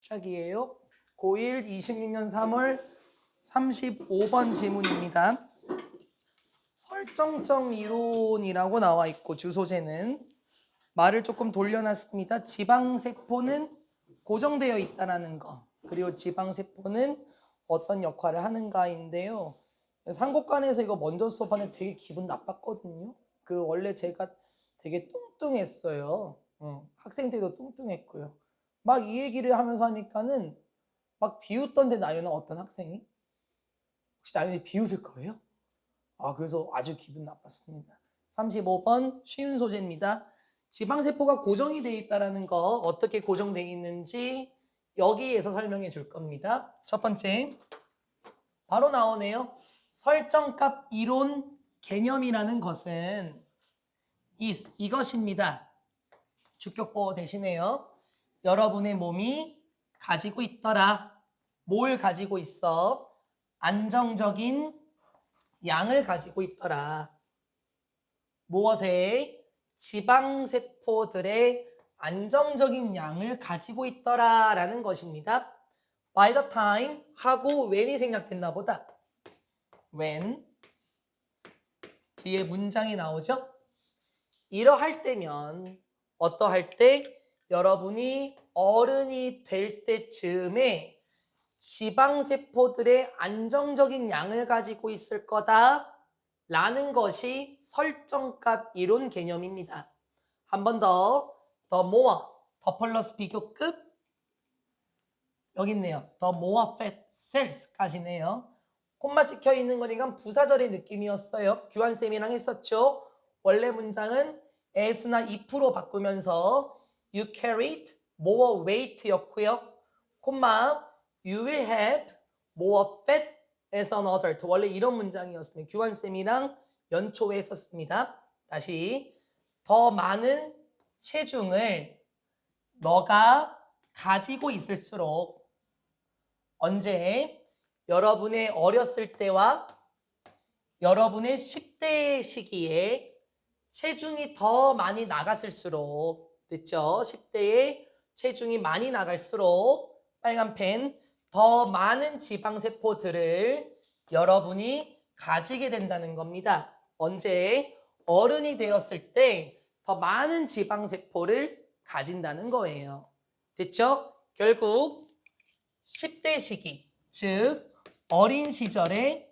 시작이에요. 고1 26년 3월 35번 지문입니다. 설정점 이론이라고 나와 있고 주소제는 말을 조금 돌려놨습니다. 지방세포는 고정되어 있다는 거, 그리고 지방세포는 어떤 역할을 하는가인데요. 상고관에서 이거 먼저 수업하는데 되게 기분 나빴거든요. 원래 제가 되게 뚱뚱했어요. 학생 때도 뚱뚱했고요. 막 이 얘기를 하면서 하니까는 막 비웃던데 나연아 어떤 학생이? 혹시 나연이 비웃을 거예요? 그래서 아주 기분 나빴습니다. 35번 쉬운 소재입니다. 지방세포가 고정이 되어 있다는 거 어떻게 고정되어 있는지 여기에서 설명해 줄 겁니다. 첫 번째 바로 나오네요. 설정값 이론 개념이라는 것은 이것입니다. 주격보호 대신에요. 여러분의 몸이 가지고 있더라. 뭘 가지고 있어? 안정적인 양을 가지고 있더라. 무엇에? 지방세포들의 안정적인 양을 가지고 있더라 라는 것입니다. by the time 하고 when이 생략됐나 보다. when 뒤에 문장이 나오죠. 이러할 때면 어떠할 때? 여러분이 어른이 될 때쯤에 지방세포들의 안정적인 양을 가지고 있을 거다 라는 것이 설정값 이론 개념입니다. 한 번 더, the more, 더 플러스 비교급 여기 있네요. the more fat cells까지네요. 콤마 찍혀 있는 거니까 부사절의 느낌이었어요. 규환쌤이랑 했었죠. 원래 문장은 as나 if로 바꾸면서 you carried more weight였고요. 콤마 you will have more fat as an adult. 원래 이런 문장이었습니다. 규환쌤이랑 연초에 했었습니다. 다시 더 많은 체중을 너가 가지고 있을수록 언제? 여러분의 어렸을 때와 여러분의 10대 시기에 체중이 더 많이 나갔을수록 됐죠? 10대에 체중이 많이 나갈수록 빨간 펜 더 많은 지방세포들을 여러분이 가지게 된다는 겁니다. 언제? 어른이 되었을 때 더 많은 지방세포를 가진다는 거예요. 됐죠? 결국 10대 시기, 즉 어린 시절에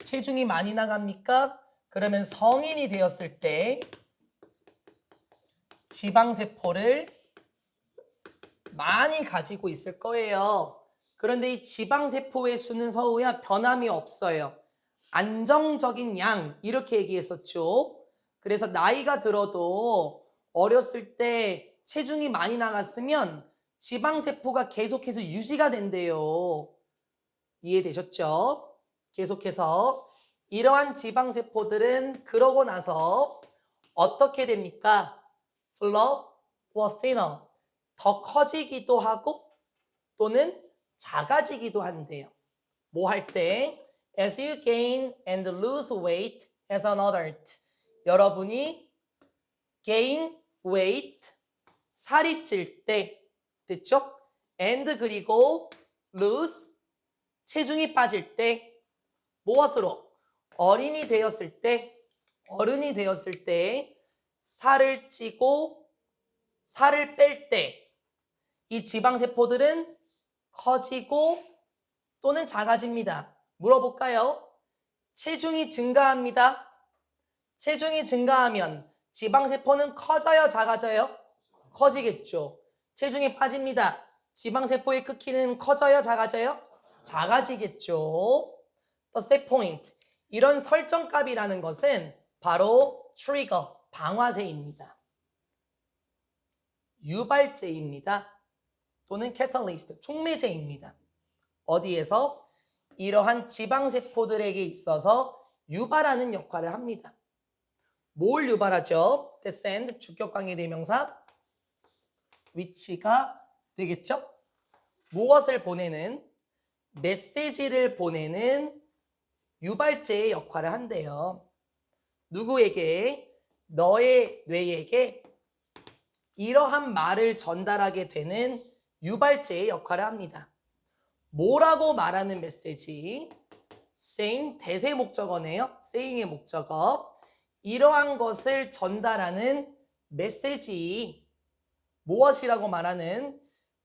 체중이 많이 나갑니까? 그러면 성인이 되었을 때 지방세포를 많이 가지고 있을 거예요. 그런데 이 지방세포의 수는 서우야 변함이 없어요. 안정적인 양 이렇게 얘기했었죠. 그래서 나이가 들어도 어렸을 때 체중이 많이 나갔으면 지방세포가 계속해서 유지가 된대요. 이해되셨죠? 계속해서 이러한 지방세포들은 그러고 나서 어떻게 됩니까? Flow or thinner. 더 커지기도 하고 또는 작아지기도 한대요. 뭐 할 때? As you gain and lose weight as an adult. 여러분이 gain weight, 살이 찔 때, 됐죠? and 그리고 lose, 체중이 빠질 때, 무엇으로? 어른이 되었을 때 살을 찌고 살을 뺄 때 이 지방세포들은 커지고 또는 작아집니다. 물어볼까요? 체중이 증가합니다. 체중이 증가하면 지방세포는 커져요, 작아져요? 커지겠죠. 체중이 빠집니다. 지방세포의 크기는 커져요, 작아져요? 작아지겠죠. The set point. 이런 설정값이라는 것은 바로 트리거, 방아쇠입니다. 유발제입니다. 또는 캐탈리스트, 촉매제입니다. 어디에서? 이러한 지방세포들에게 있어서 유발하는 역할을 합니다. 뭘 유발하죠? descend, 주격관계 대명사, 위치가 되겠죠? 무엇을 보내는? 메시지를 보내는 유발제의 역할을 한대요. 누구에게? 너의 뇌에게 이러한 말을 전달하게 되는 유발제의 역할을 합니다. 뭐라고 말하는 메시지? saying 대세 목적어네요. saying의 목적어. 이러한 것을 전달하는 메시지. 무엇이라고 말하는?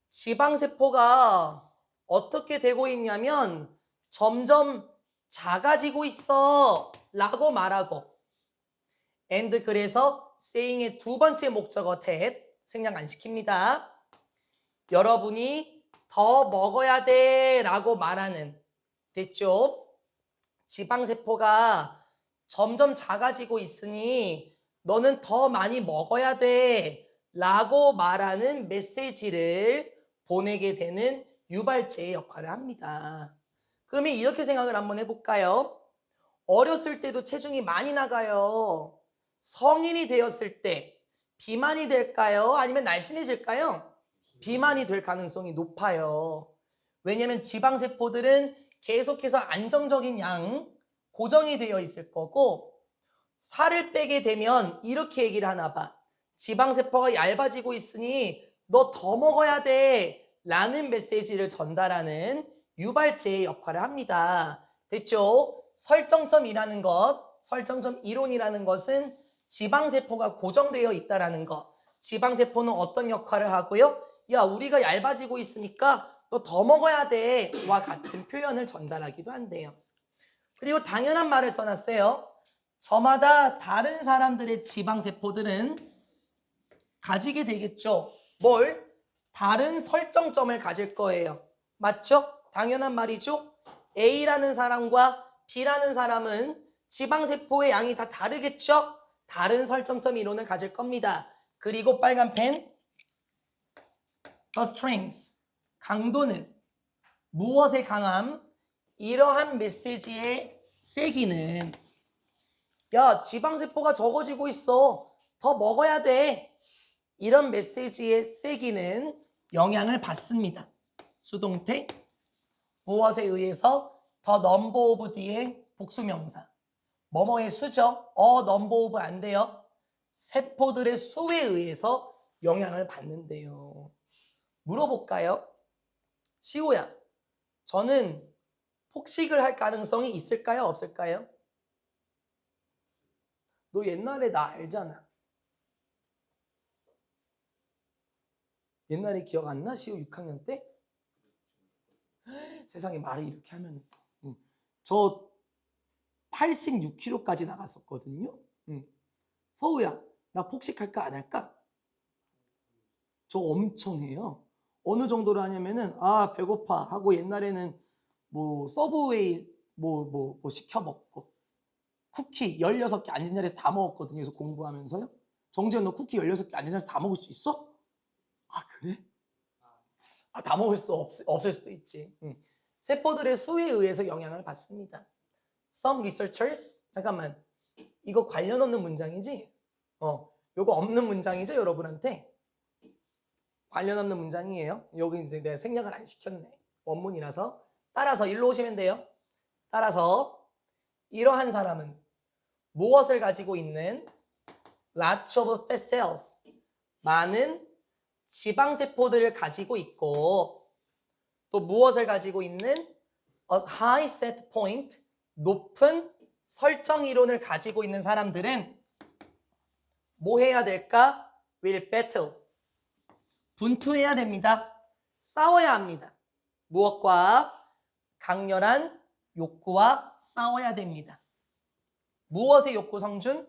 지방세포가 어떻게 되고 있냐면 점점 작아지고 있어 라고 말하고 and 그래서 saying의 두 번째 목적어 that 생략 안 시킵니다. 여러분이 더 먹어야 돼 라고 말하는 됐죠? 지방세포가 점점 작아지고 있으니 너는 더 많이 먹어야 돼 라고 말하는 메시지를 보내게 되는 유발제의 역할을 합니다. 그러면 이렇게 생각을 한번 해볼까요? 어렸을 때도 체중이 많이 나가요. 성인이 되었을 때 비만이 될까요? 아니면 날씬해질까요? 비만이 될 가능성이 높아요. 왜냐하면 지방세포들은 계속해서 안정적인 양, 고정이 되어 있을 거고 살을 빼게 되면 이렇게 얘기를 하나 봐. 지방세포가 얇아지고 있으니 너 더 먹어야 돼 라는 메시지를 전달하는 유발제의 역할을 합니다. 됐죠? 설정점이라는 것, 설정점 이론이라는 것은 지방세포가 고정되어 있다는 것. 지방세포는 어떤 역할을 하고요? 야, 우리가 얇아지고 있으니까 너 더 먹어야 돼 와 같은 표현을 전달하기도 한대요. 그리고 당연한 말을 써놨어요. 저마다 다른 사람들의 지방세포들은 가지게 되겠죠. 뭘? 다른 설정점을 가질 거예요. 맞죠? 당연한 말이죠. A라는 사람과 B라는 사람은 지방세포의 양이 다 다르겠죠? 다른 설정점 이론을 가질 겁니다. 그리고 빨간 펜 The strength 강도는 무엇의 강함? 이러한 메시지의 세기는 야, 지방세포가 적어지고 있어. 더 먹어야 돼. 이런 메시지의 세기는 영향을 받습니다. 수동태 무엇에 의해서 더 넘버 오브 뒤에 복수명사 뭐뭐의 수죠. 넘버 오브 안 돼요. 세포들의 수에 의해서 영향을 받는데요. 물어볼까요? 시호야, 저는 폭식을 할 가능성이 있을까요? 없을까요? 너 옛날에 나 알잖아. 옛날에 기억 안 나? 시호 6학년 때? 세상에 말을 이렇게 하면 저 86kg까지 나갔었거든요. 서우야, 나 폭식할까 안 할까? 저 엄청 해요. 어느 정도로 하냐면은 배고파 하고 옛날에는 뭐 서브웨이 뭐 시켜 먹고 쿠키 16개 앉은 자리에서 다 먹었거든요. 그래서 공부하면서요. 정지현 너 쿠키 16개 앉은 자리에서 다 먹을 수 있어? 그래? 다 먹을 수 없을 수도 있지. 세포들의 수에 의해서 영향을 받습니다. Some researchers 잠깐만 이거 관련 없는 문장이지? 요거 없는 문장이죠 여러분한테? 관련 없는 문장이에요. 여기 이제 내가 생략을 안 시켰네. 원문이라서. 따라서 일로 오시면 돼요. 따라서 이러한 사람은 무엇을 가지고 있는? Lots of fat cells 많은 지방세포들을 가지고 있고 또 무엇을 가지고 있는? A high set point 높은 설정 이론을 가지고 있는 사람들은 뭐 해야 될까? Will battle 분투해야 됩니다. 싸워야 합니다. 무엇과? 강렬한 욕구와 싸워야 됩니다. 무엇의 욕구 성준?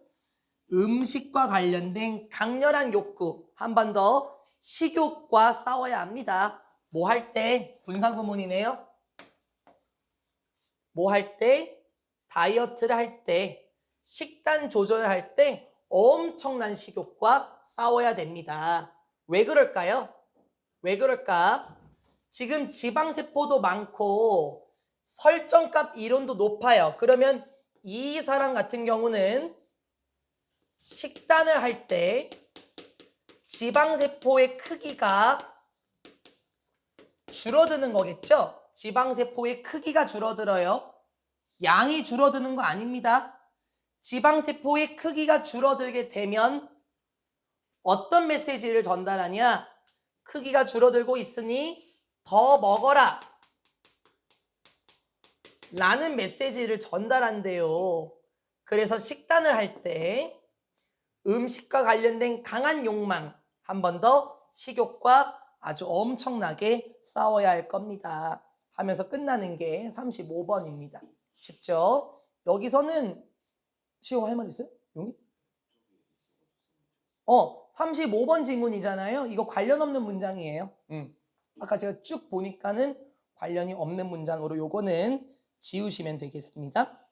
음식과 관련된 강렬한 욕구. 한 번 더 식욕과 싸워야 합니다. 뭐 할 때? 분사구문이네요. 뭐 할 때? 다이어트를 할 때, 식단 조절을 할 때 엄청난 식욕과 싸워야 됩니다. 왜 그럴까요? 왜 그럴까? 지금 지방세포도 많고 설정값 이론도 높아요. 그러면 이 사람 같은 경우는 식단을 할 때 지방세포의 크기가 줄어드는 거겠죠? 지방세포의 크기가 줄어들어요. 양이 줄어드는 거 아닙니다. 지방세포의 크기가 줄어들게 되면 어떤 메시지를 전달하냐? 크기가 줄어들고 있으니 더 먹어라 라는 메시지를 전달한대요. 그래서 식단을 할 때 음식과 관련된 강한 욕망, 한 번 더 식욕과 아주 엄청나게 싸워야 할 겁니다 하면서 끝나는 게 35번입니다. 쉽죠? 여기서는 시호 할 말 있어요? 용이? 35번 지문이잖아요. 이거 관련 없는 문장이에요. 아까 제가 쭉 보니까는 관련이 없는 문장으로 요거는 지우시면 되겠습니다.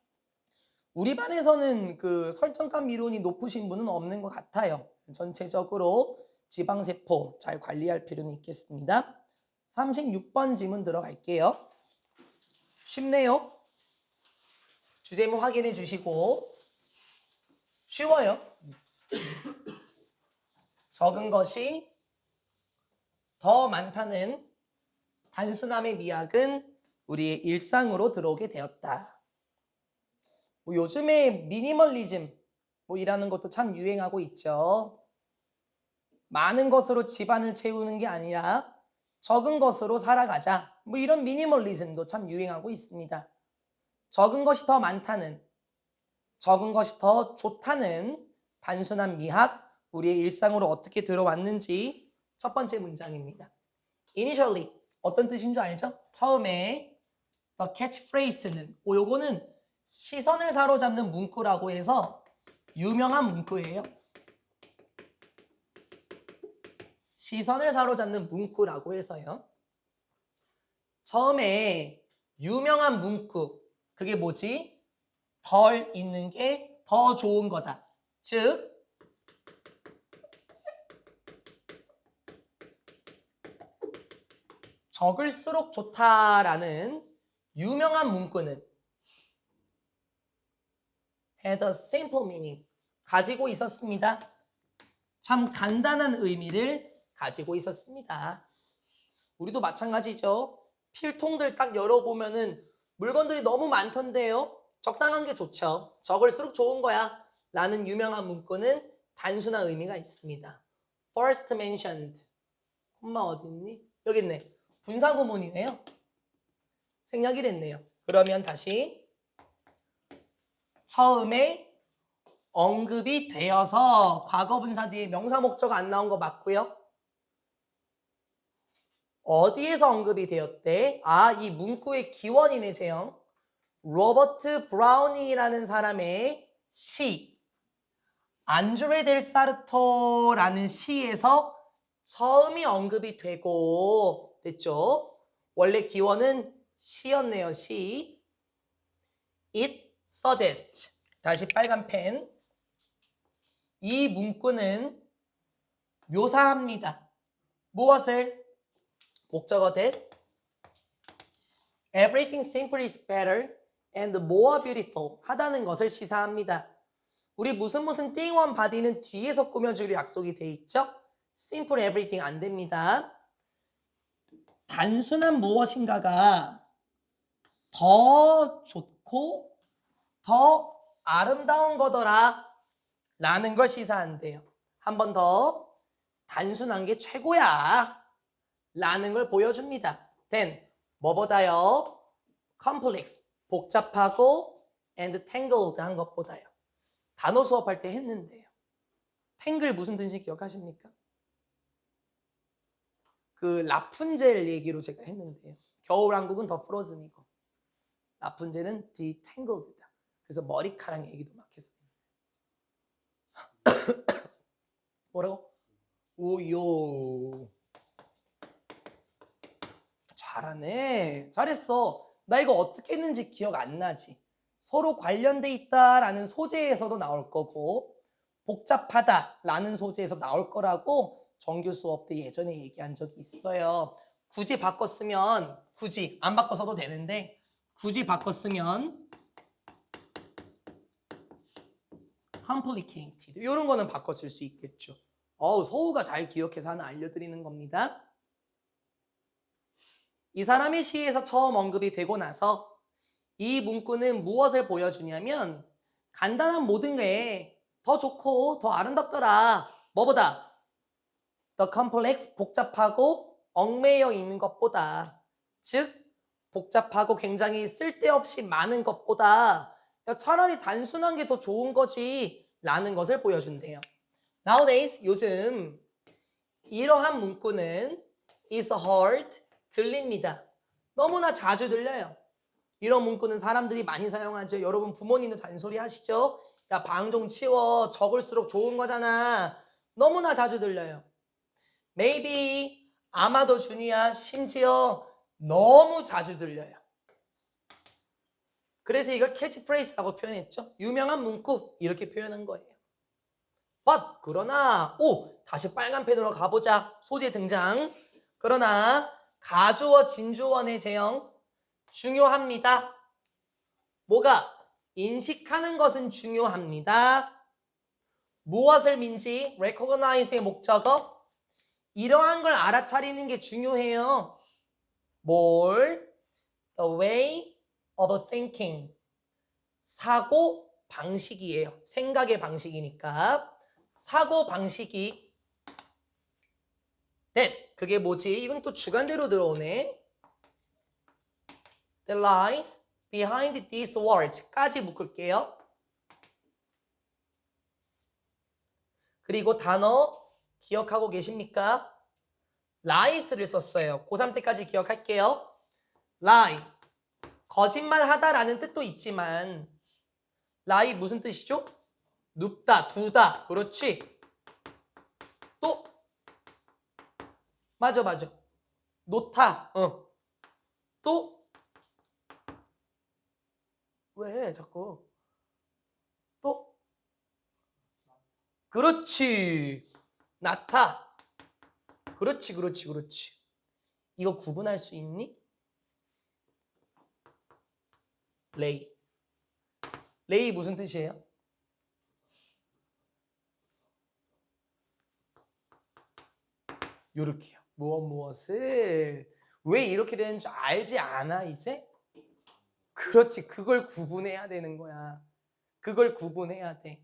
우리 반에서는 그 설정감 미론이 높으신 분은 없는 것 같아요. 전체적으로 지방세포 잘 관리할 필요는 있겠습니다. 36번 지문 들어갈게요. 쉽네요. 주제문 확인해 주시고 쉬워요. 적은 것이 더 많다는 단순함의 미학은 우리의 일상으로 들어오게 되었다. 뭐 요즘에 미니멀리즘 이라는 것도 참 유행하고 있죠. 많은 것으로 집안을 채우는 게 아니라 적은 것으로 살아가자. 이런 미니멀리즘도 참 유행하고 있습니다. 적은 것이 더 많다는, 적은 것이 더 좋다는 단순한 미학, 우리의 일상으로 어떻게 들어왔는지 첫 번째 문장입니다. Initially, 어떤 뜻인 줄 알죠? 처음에 the catchphrase는 요거는 시선을 사로잡는 문구라고 해서 유명한 문구예요. 시선을 사로잡는 문구라고 해서요. 처음에 유명한 문구, 그게 뭐지? 덜 있는 게 더 좋은 거다. 즉 적을수록 좋다라는 유명한 문구는 had a simple meaning, 가지고 있었습니다. 참 간단한 의미를 가지고 있었습니다. 우리도 마찬가지죠. 필통들 딱 열어보면은 물건들이 너무 많던데요. 적당한 게 좋죠. 적을수록 좋은 거야 라는 유명한 문구는 단순한 의미가 있습니다. First mentioned, 콤마 어디 있니? 여기 있네. 분사구문이네요. 생략이 됐네요. 그러면 다시 처음에 언급이 되어서 과거분사 뒤에 명사 목적 안 나온 거 맞고요. 어디에서 언급이 되었대? 이 문구의 기원이네, 재영. 로버트 브라우닝이라는 사람의 시, 안드레 델 사르토라는 시에서 처음이 언급이 되고, 됐죠? 원래 기원은 시였네요, 시. It suggests. 다시 빨간 펜. 이 문구는 묘사합니다. 무엇을? 목적어 that everything simply is better and more beautiful 하다는 것을 시사합니다. 우리 무슨 띵원 바디는 뒤에서 꾸며주기로 약속이 돼 있죠? simple everything 안 됩니다. 단순한 무엇인가가 더 좋고 더 아름다운 거더라 라는 걸 시사한대요. 한 번 더 단순한 게 최고야 라는 걸 보여줍니다. then 뭐보다요? complex, 복잡하고 and tangled 한 것보다요. 단어 수업할 때 했는데요. tangle 무슨 뜻인지 기억하십니까? 그 라푼젤 얘기로 제가 했는데요. 겨울왕국은 더 프로즌이고 라푼젤은 detangled다. 그래서 머리카락 얘기도 막 했습니다. 뭐라고? 오요. 잘하네. 잘했어. 나 이거 어떻게 했는지 기억 안 나지. 서로 관련돼 있다라는 소재에서도 나올 거고 복잡하다라는 소재에서 나올 거라고 정규 수업 때 예전에 얘기한 적이 있어요. 굳이 바꿨으면 굳이 안 바꿔서도 되는데 굳이 바꿨으면 complicated 이런 거는 바꿨을 수 있겠죠. 서우가 잘 기억해서 하나 알려드리는 겁니다. 이 사람의 시에서 처음 언급이 되고 나서 이 문구는 무엇을 보여주냐면 간단한 모든 게 더 좋고 더 아름답더라. 뭐보다? The complex, 복잡하고 얽매여 있는 것보다. 즉 복잡하고 굉장히 쓸데없이 많은 것보다 야, 차라리 단순한 게 더 좋은 거지 라는 것을 보여준대요. Nowadays, 요즘 이러한 문구는 is heard, 들립니다. 너무나 자주 들려요. 이런 문구는 사람들이 많이 사용하죠. 여러분 부모님도 잔소리 하시죠? 야, 방 좀 치워. 적을수록 좋은 거잖아. 너무나 자주 들려요. Maybe, 아마도 준이야. 심지어 너무 자주 들려요. 그래서 이걸 캐치프레이즈라고 표현했죠. 유명한 문구 이렇게 표현한 거예요. But 그러나 다시 빨간 펜으로 가보자. 소재 등장. 그러나 가주어 진주원의 제형 중요합니다. 뭐가? 인식하는 것은 중요합니다. 무엇을 민지? recognize의 목적어. 이러한 걸 알아차리는 게 중요해요. 뭘? The way of thinking. 사고 방식이에요. 생각의 방식이니까. 사고 방식이 that. 그게 뭐지? 이건 또 주관대로 들어오네. The lies behind these words 까지 묶을게요. 그리고 단어 기억하고 계십니까? lies를 썼어요. 고3 때까지 기억할게요. lie, 거짓말하다라는 뜻도 있지만 lie 무슨 뜻이죠? 눕다, 두다. 그렇지. 또 맞아. 놓다. 또 왜 자꾸 또 그렇지. 나타. 그렇지. 이거 구분할 수 있니? 레이 무슨 뜻이에요? 요렇게요. 무엇을 왜 이렇게 되는 줄 알지 않아 이제? 그렇지. 그걸 구분해야 되는 거야. 그걸 구분해야 돼.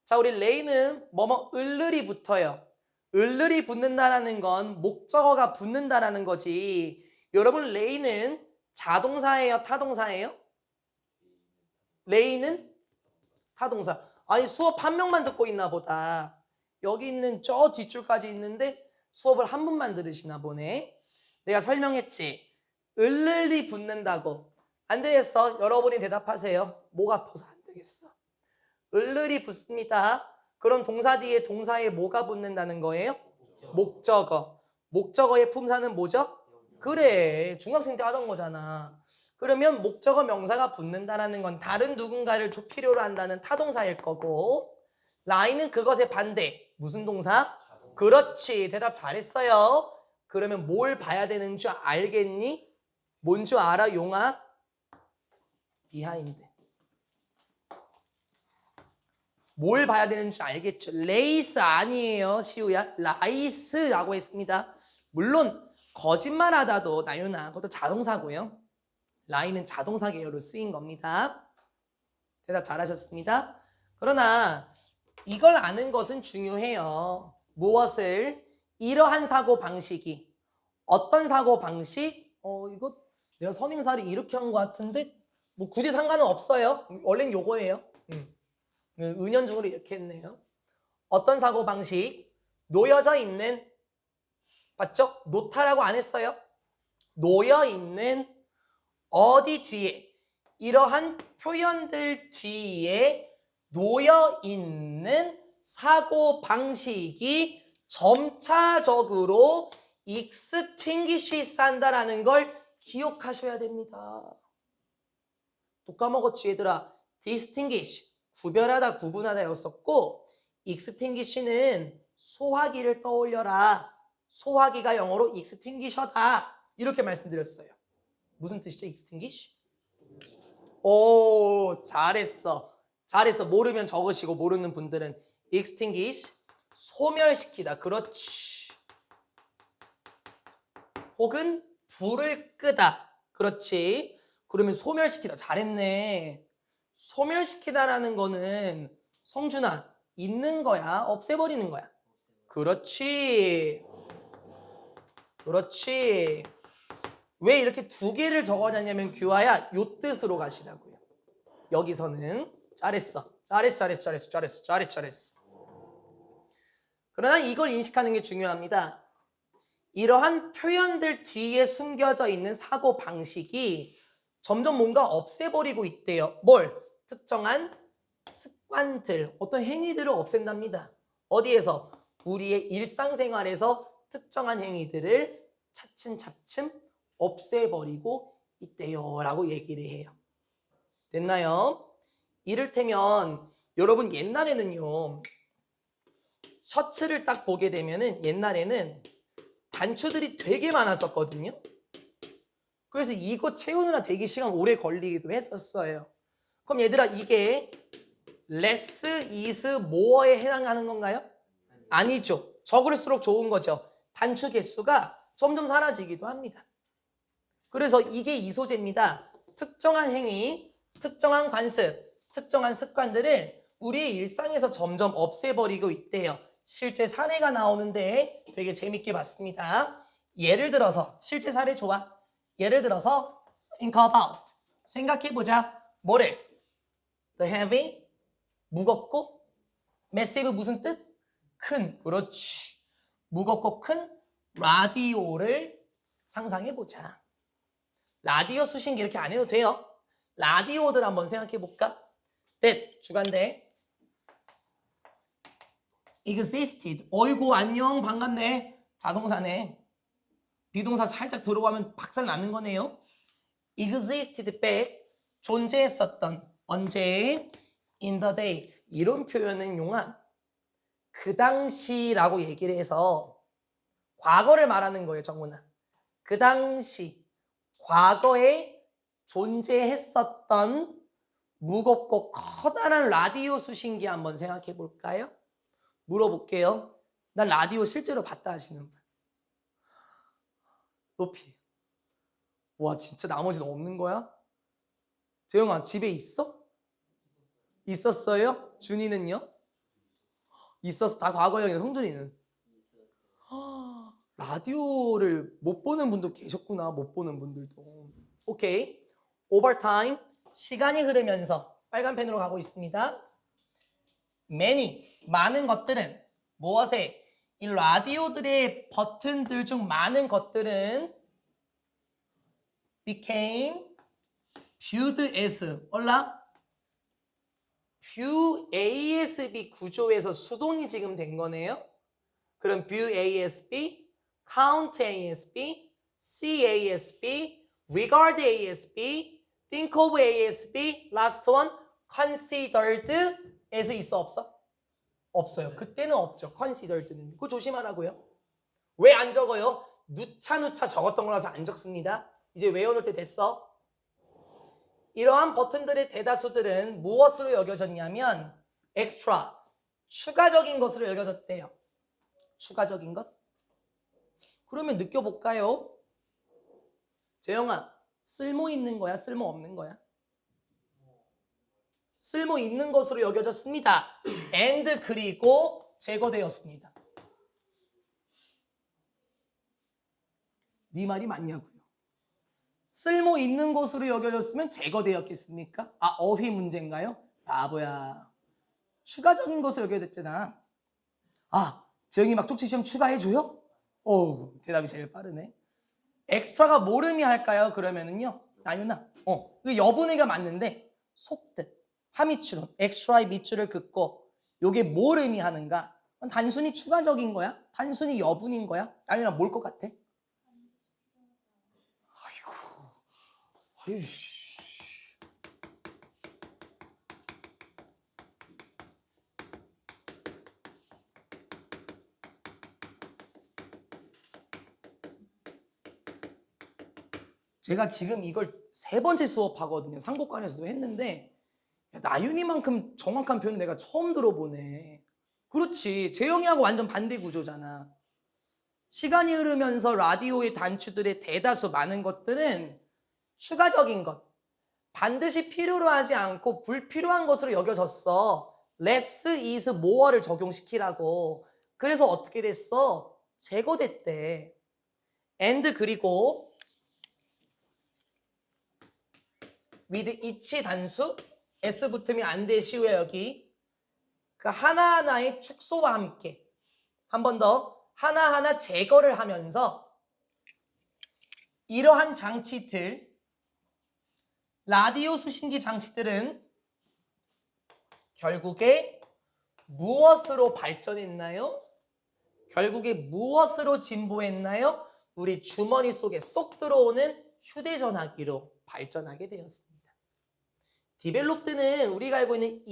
자, 우리 레이는 을을이 붙어요. 을을이 붙는다라는 건 목적어가 붙는다라는 거지. 여러분 레이는 자동사예요? 타동사예요? 레이는 타동사. 아니 수업 한 명만 듣고 있나 보다. 여기 있는 저 뒷줄까지 있는데 수업을 한 분만 들으시나 보네. 내가 설명했지. 을을이 붙는다고. 안 되겠어. 여러분이 대답하세요. 목 아파서 안 되겠어. 을을이 붙습니다. 그럼 동사 뒤에 동사에 뭐가 붙는다는 거예요? 목적어. 목적어의 품사는 뭐죠? 그래. 중학생 때 하던 거잖아. 그러면 목적어 명사가 붙는다라는 건 다른 누군가를 필요로 한다는 타동사일 거고 라인은 그것의 반대. 무슨 동사? 그렇지. 대답 잘했어요. 그러면 뭘 봐야 되는 줄 알겠니? 뭔 줄 알아, 용아? 비하인드. 뭘 봐야 되는 줄 알겠죠? 레이스 아니에요, 시우야. 라이스라고 했습니다. 물론 거짓말하다도 나윤아, 그것도 자동사고요. 라이는 자동사 계열로 쓰인 겁니다. 대답 잘하셨습니다. 그러나 이걸 아는 것은 중요해요. 무엇을? 이러한 사고 방식이. 어떤 사고 방식? 이거 내가 선행사를 이렇게 한 것 같은데 뭐 굳이 상관은 없어요. 원래는 요거예요. 은연중으로 이렇게 했네요. 어떤 사고 방식? 놓여져 있는, 봤죠? 놓다라고 안 했어요. 놓여 있는 어디 뒤에, 이러한 표현들 뒤에 놓여 있는 사고 방식이 점차적으로 extinguish 한다라는 걸 기억하셔야 됩니다. 또 까먹었지 얘들아. distinguish, 구별하다, 구분하다였었고 extinguish는 소화기를 떠올려라. 소화기가 영어로 extinguisher다. 이렇게 말씀드렸어요. 무슨 뜻이죠? extinguish? 오, 잘했어. 모르면 적으시고 모르는 분들은 extinguish, 소멸시키다. 그렇지. 혹은 불을 끄다. 그렇지. 그러면 소멸시키다. 잘했네. 소멸시키다라는 거는 성준아 있는 거야? 없애버리는 거야? 그렇지. 그렇지. 왜 이렇게 두 개를 적어놨냐면 규하야 요 뜻으로 가시라고요. 여기서는 잘했어. 잘했어. 그러나 이걸 인식하는 게 중요합니다. 이러한 표현들 뒤에 숨겨져 있는 사고 방식이 점점 뭔가 없애버리고 있대요. 뭘? 특정한 습관들, 어떤 행위들을 없앤답니다. 어디에서? 우리의 일상생활에서 특정한 행위들을 차츰차츰 없애버리고 있대요 라고 얘기를 해요. 됐나요? 이를테면 여러분 옛날에는요 셔츠를 딱 보게 되면은 옛날에는 단추들이 되게 많았었거든요. 그래서 이거 채우느라 되게 시간 오래 걸리기도 했었어요. 그럼 얘들아 이게 less, is, more에 해당하는 건가요? 아니죠. 적을수록 좋은 거죠. 단추 개수가 점점 사라지기도 합니다. 그래서 이게 이 소재입니다. 특정한 행위, 특정한 관습, 특정한 습관들을 우리의 일상에서 점점 없애버리고 있대요. 실제 사례가 나오는데 되게 재밌게 봤습니다. 예를 들어서 실제 사례 좋아. 예를 들어서 think about, 생각해보자. 뭐를? The heavy, 무겁고, massive 무슨 뜻? 큰, 그렇지. 무겁고 큰 라디오를 상상해보자. 라디오 수신기 이렇게 안 해도 돼요. 라디오들 한번 생각해볼까? that, 주간대. existed, 어이구 안녕 반갑네. 자동사네. 비동사 살짝 들어가면 박살 나는 거네요. existed back, 존재했었던, 언제? in the day. 이런 표현은 용한 그 당시라고 얘기를 해서 과거를 말하는 거예요. 정훈아. 그 당시 과거에 존재했었던 무겁고 커다란 라디오 수신기 한번 생각해 볼까요? 물어볼게요. 난 라디오 실제로 봤다 하시는 분. 높이. 와 진짜 나머지는 없는 거야? 재영아 집에 있어? 있었어요? 준이는요? 있었어. 다 과거형이네. 성준이는? 라디오를 못 보는 분도 계셨구나. 못 보는 분들도. 오케이. 오버타임. 시간이 흐르면서 빨간 펜으로 가고 있습니다. many, 많은 것들은 무엇에? 이 라디오들의 버튼들 중 많은 것들은 became viewed as, 올라? view ASB 구조에서 수동이 지금 된 거네요. 그럼 view ASB, count ASB, see ASB, regard ASB, think of ASB, last one, considered 에서 있어 없어? 없어요. 그때는 없죠. considered는. 그거 조심하라고요. 왜 안 적어요? 누차 적었던 거라서 안 적습니다. 이제 외워놓을 때 됐어. 이러한 버튼들의 대다수들은 무엇으로 여겨졌냐면 extra, 추가적인 것으로 여겨졌대요. 추가적인 것? 그러면 느껴볼까요? 재영아, 쓸모 있는 거야? 쓸모 없는 거야? 쓸모 있는 것으로 여겨졌습니다. and 그리고 제거되었습니다. 네 말이 맞냐고요? 쓸모 있는 것으로 여겨졌으면 제거되었겠습니까? 아, 어휘 문제인가요? 바보야. 추가적인 것으로 여겨졌잖아. 아, 재영이 막 쪽지 시험 추가해줘요? 어우, 대답이 제일 빠르네. 엑스트라가 뭘 의미할까요? 그러면은요, 나윤아, 그 여분의가 맞는데 속뜻, 하미추론, 엑스트라의 밑줄을 긋고 요게 뭘 의미하는가? 단순히 추가적인 거야? 단순히 여분인 거야? 나윤아 뭘 것 같아? 아이씨. 제가 지금 이걸 3번째 수업하거든요. 상복관에서도 했는데 나윤이만큼 정확한 표현 내가 처음 들어보네. 그렇지. 재영이하고 완전 반대 구조잖아. 시간이 흐르면서 라디오의 단추들의 대다수 많은 것들은 추가적인 것, 반드시 필요로 하지 않고 불필요한 것으로 여겨졌어. less is more를 적용시키라고. 그래서 어떻게 됐어? 제거됐대. and 그리고 with each 단수 s 붙으면 안 돼, 시우야. 여기 그 하나하나의 축소와 함께 한 번 더 하나하나 제거를 하면서 이러한 장치들, 라디오 수신기 장치들은 결국에 무엇으로 발전했나요? 결국에 무엇으로 진보했나요? 우리 주머니 속에 쏙 들어오는 휴대전화기로 발전하게 되었습니다. 디벨롭드는 우리가 알고 있는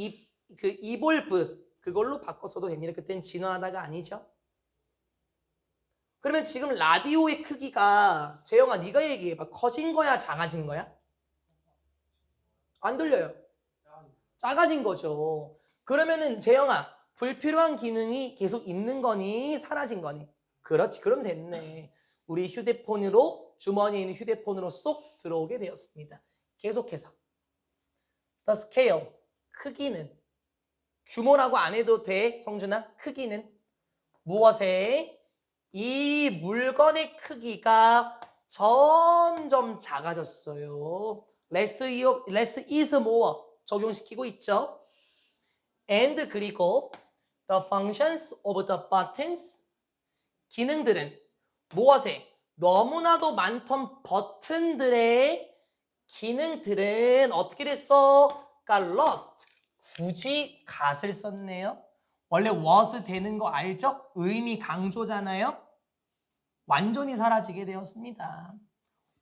이볼브 그걸로 바꿔서도 됩니다. 그때는 진화하다가 아니죠. 그러면 지금 라디오의 크기가 재영아 네가 얘기해봐. 커진 거야? 작아진 거야? 안 들려요. 작아진 거죠. 그러면은 재영아 불필요한 기능이 계속 있는 거니 사라진 거니? 그렇지. 그럼 됐네. 우리 휴대폰으로 주머니에 있는 휴대폰으로 쏙 들어오게 되었습니다. 계속해서 The scale 크기는 규모라고 안 해도 돼. 성준아 크기는 무엇에? 이 물건의 크기가 점점 작아졌어요. less is more 적용시키고 있죠. and 그리고 the functions of the buttons 기능들은 무엇에? 너무나도 많던 버튼들의 기능들은 어떻게 됐어? got lost. 굳이 gat을 썼네요. 원래 was 되는 거 알죠? 의미 강조잖아요. 완전히 사라지게 되었습니다.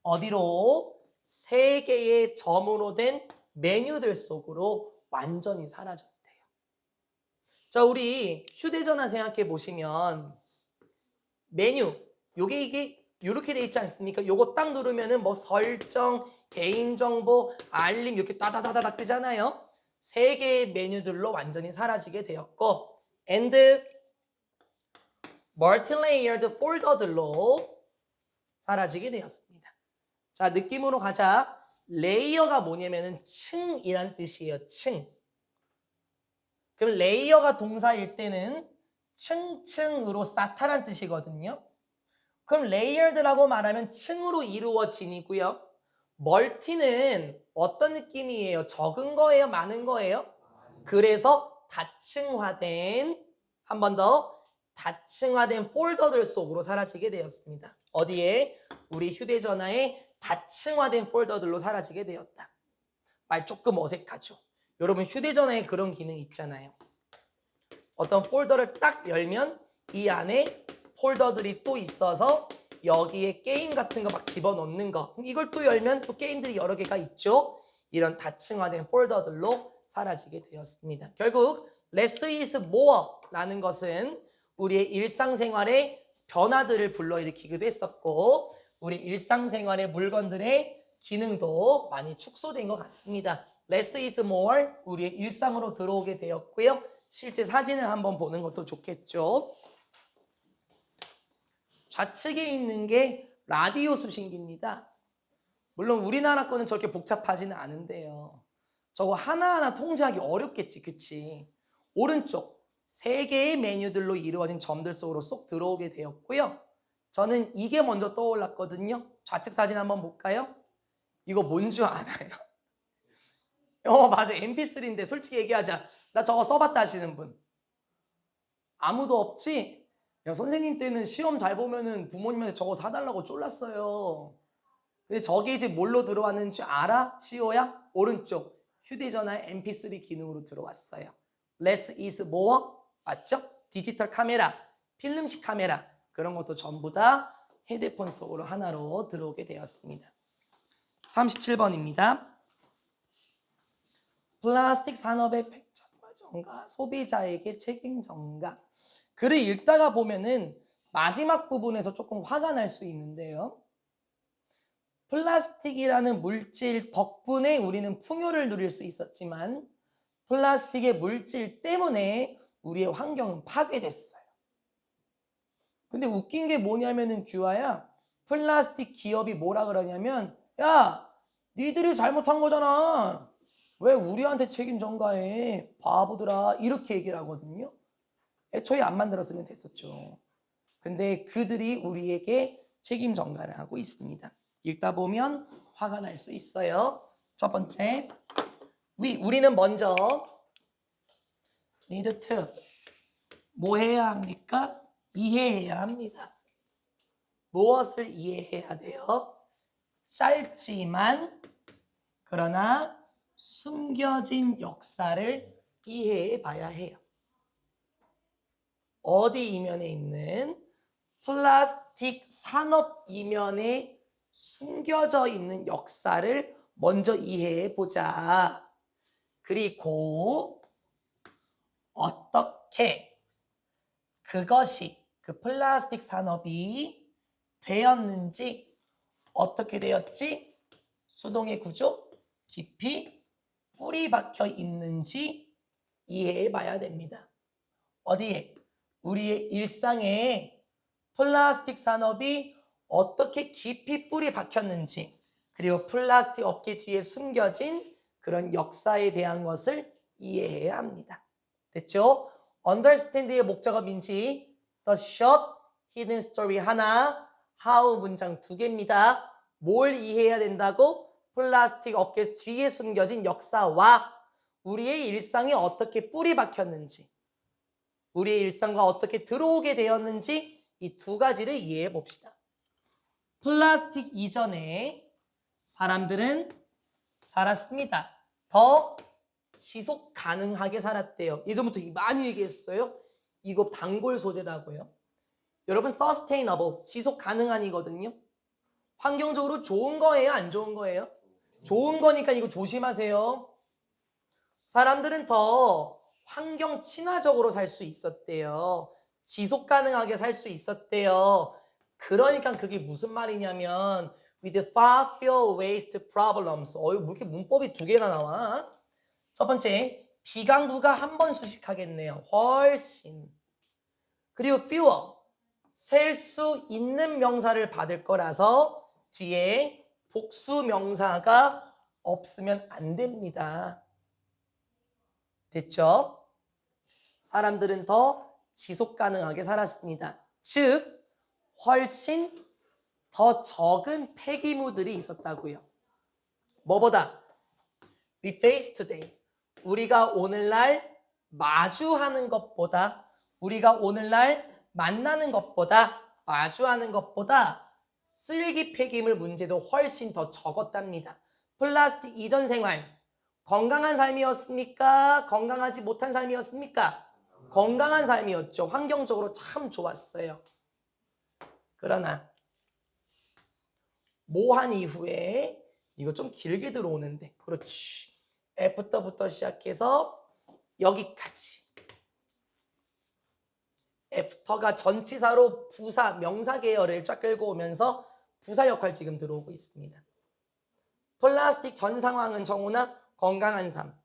어디로? 세 개의 점으로 된 메뉴들 속으로 완전히 사라졌대요. 자, 우리 휴대전화 생각해 보시면 메뉴 이게 이렇게 돼 있지 않습니까? 요거 딱 누르면은 뭐 설정, 개인정보, 알림 이렇게 따다다다닥 뜨잖아요. 세 개의 메뉴들로 완전히 사라지게 되었고 and multi-layered 폴더들로 사라지게 되었습니다. 자, 느낌으로 가자. 레이어가 뭐냐면은 층이란 뜻이에요. 층. 그럼 레이어가 동사일 때는 층층으로 쌓다란 뜻이거든요. 그럼 레이어드라고 말하면 층으로 이루어지고요. 멀티는 어떤 느낌이에요? 적은 거예요? 많은 거예요? 그래서 다층화된 한 번 더 다층화된 폴더들 속으로 사라지게 되었습니다. 어디에? 우리 휴대전화에 다층화된 폴더들로 사라지게 되었다. 말 조금 어색하죠? 여러분 휴대전화에 그런 기능이 있잖아요. 어떤 폴더를 딱 열면 이 안에 폴더들이 또 있어서 여기에 게임 같은 거 막 집어넣는 거 이걸 또 열면 또 게임들이 여러 개가 있죠. 이런 다층화된 폴더들로 사라지게 되었습니다. 결국 less is more 라는 것은 우리의 일상생활의 변화들을 불러일으키기도 했었고 우리 일상생활의 물건들의 기능도 많이 축소된 것 같습니다. less is more 우리의 일상으로 들어오게 되었고요. 실제 사진을 한번 보는 것도 좋겠죠. 좌측에 있는 게 라디오 수신기입니다. 물론 우리나라 거는 저렇게 복잡하지는 않은데요. 저거 하나하나 통제하기 어렵겠지, 그치? 오른쪽 세 개의 메뉴들로 이루어진 점들 속으로 쏙 들어오게 되었고요. 저는 이게 먼저 떠올랐거든요. 좌측 사진 한번 볼까요? 이거 뭔 줄 알아요? 맞아. mp3인데 솔직히 얘기하자. 나 저거 써봤다 하시는 분. 아무도 없지? 야, 선생님 때는 시험 잘 보면은 부모님한테 저거 사달라고 쫄랐어요. 근데 저게 이제 뭘로 들어왔는지 알아? 시호야? 오른쪽 휴대전화 mp3 기능으로 들어왔어요. less is more 맞죠? 디지털 카메라, 필름식 카메라 그런 것도 전부 다 휴대폰 속으로 하나로 들어오게 되었습니다. 37번입니다. 플라스틱 산업의 팽창과 전가, 소비자에게 책임 전가. 글을 읽다가 보면은 마지막 부분에서 조금 화가 날 수 있는데요. 플라스틱이라는 물질 덕분에 우리는 풍요를 누릴 수 있었지만 플라스틱의 물질 때문에 우리의 환경은 파괴됐어요. 근데 웃긴 게 뭐냐면은 규아야 플라스틱 기업이 뭐라 그러냐면 야 니들이 잘못한 거잖아. 왜 우리한테 책임 전가해? 바보들아. 이렇게 얘기를 하거든요. 애초에 안 만들었으면 됐었죠. 근데 그들이 우리에게 책임 전가를 하고 있습니다. 읽다 보면 화가 날 수 있어요. 첫 번째, 우리는 먼저 need to 뭐 해야 합니까? 이해해야 합니다. 무엇을 이해해야 돼요? 짧지만 그러나 숨겨진 역사를 이해해 봐야 해요. 어디 이면에 있는 플라스틱 산업 이면에 숨겨져 있는 역사를 먼저 이해해 보자. 그리고 어떻게 그것이 그 플라스틱 산업이 되었는지, 어떻게 되었지? 수동의 구조, 깊이 뿌리 박혀 있는지 이해해 봐야 됩니다. 어디에? 우리의 일상에 플라스틱 산업이 어떻게 깊이 뿌리 박혔는지, 그리고 플라스틱 업계 뒤에 숨겨진 그런 역사에 대한 것을 이해해야 합니다. 됐죠? understand의 목적어 민지 the short hidden story 하나, how 문장 두 개입니다. 뭘 이해해야 된다고? 플라스틱 업계 뒤에 숨겨진 역사와 우리의 일상에 어떻게 뿌리 박혔는지, 우리의 일상과 어떻게 들어오게 되었는지 이 두 가지를 이해해 봅시다. 플라스틱 이전에 사람들은 살았습니다. 더 지속 가능하게 살았대요. 예전부터 많이 얘기했어요. 이거 단골 소재라고요. 여러분 sustainable, 지속 가능한이거든요. 환경적으로 좋은 거예요? 안 좋은 거예요? 좋은 거니까 이거 조심하세요. 사람들은 더 환경 친화적으로 살 수 있었대요. 지속 가능하게 살 수 있었대요. 그러니까 그게 무슨 말이냐면 with far fewer waste problems. 왜 이렇게 문법이 두 개나 나와? 첫 번째, 비강부가 한 번 수식하겠네요. 훨씬. 그리고 fewer, 셀 수 있는 명사를 받을 거라서 뒤에 복수 명사가 없으면 안 됩니다. 됐죠? 사람들은 더 지속 가능하게 살았습니다. 즉, 훨씬 더 적은 폐기물들이 있었다고요. 뭐보다? We face today. 우리가 오늘날 마주하는 것보다, 우리가 오늘날 만나는 것보다, 마주하는 것보다 쓰레기 폐기물 문제도 훨씬 더 적었답니다. 플라스틱 이전 생활, 건강한 삶이었습니까? 건강하지 못한 삶이었습니까? 건강한 삶이었죠. 환경적으로 참 좋았어요. 그러나 모한 이후에 이거 좀 길게 들어오는데, 그렇지. 애프터부터 시작해서 여기까지. 애프터가 전치사로 부사, 명사 계열을 쫙 끌고 오면서 부사 역할 지금 들어오고 있습니다. 플라스틱 전 상황은 정우나 건강한 삶.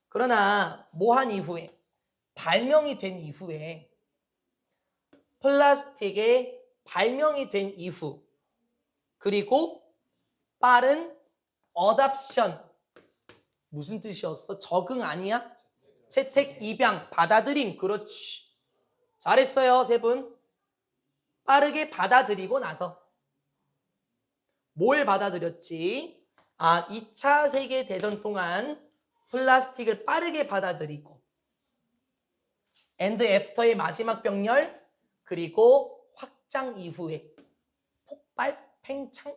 그러나 모한 이후에, 발명이 된 이후에, 플라스틱의 발명이 된 이후, 그리고 빠른 어답션. 무슨 뜻이었어? 적응 아니야? 채택, 입양, 받아들임. 그렇지. 잘했어요, 세 분. 빠르게 받아들이고 나서. 뭘 받아들였지? 2차 세계대전 동안 플라스틱을 빠르게 받아들이고 and after의 마지막 병렬, 그리고 확장 이후에 폭발, 팽창.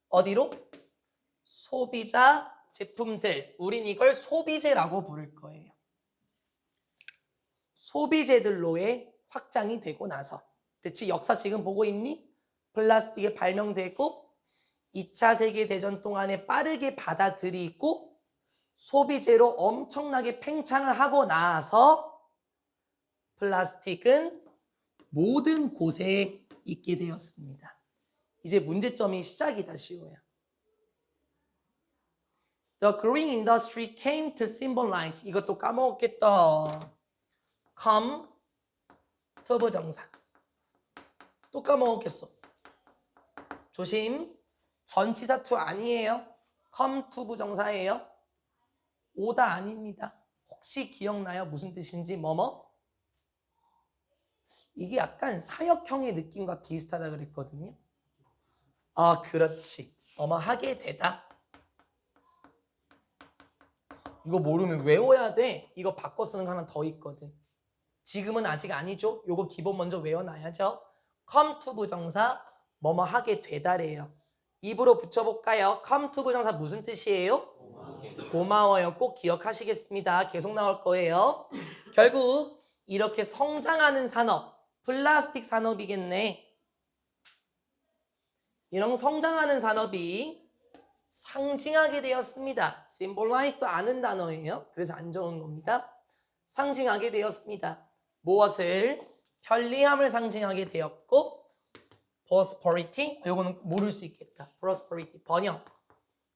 어디로? 소비자 제품들. 우린 이걸 소비재라고 부를 거예요. 소비재들로의 확장이 되고 나서. 그렇지? 역사 지금 보고 있니? 플라스틱이 발명되고 2차 세계대전 동안에 빠르게 받아들이고 소비재로 엄청나게 팽창을 하고 나서 플라스틱은 모든 곳에 있게 되었습니다. 이제 문제점이 시작이다, 시호야. The green industry came to symbolize. 이것도 까먹었겠다. come, 투부정사. 또 까먹었겠어. 조심. 전치사 to 아니에요. come to 부정사예요? 오다 아닙니다. 혹시 기억나요? 무슨 뜻인지 뭐뭐? 이게 약간 사역형의 느낌과 비슷하다 그랬거든요. 아, 그렇지. 뭐뭐 하게 되다. 이거 모르면 외워야 돼. 이거 바꿔 쓰는 거 하나 더 있거든. 지금은 아직 아니죠. 요거 기본 먼저 외워놔야죠. come to 부정사 뭐뭐 하게 되다래요. 입으로 붙여볼까요? come to 부정사 무슨 뜻이에요? 고마워요. 꼭 기억하시겠습니다. 계속 나올 거예요. 결국 이렇게 성장하는 산업, 플라스틱 산업이겠네. 이런 성장하는 산업이 상징하게 되었습니다. symbolize도 아는 단어예요. 그래서 안 적은 겁니다. 상징하게 되었습니다. 무엇을? 편리함을 상징하게 되었고 prosperity, 이거는 모를 수 있겠다. prosperity, 번영,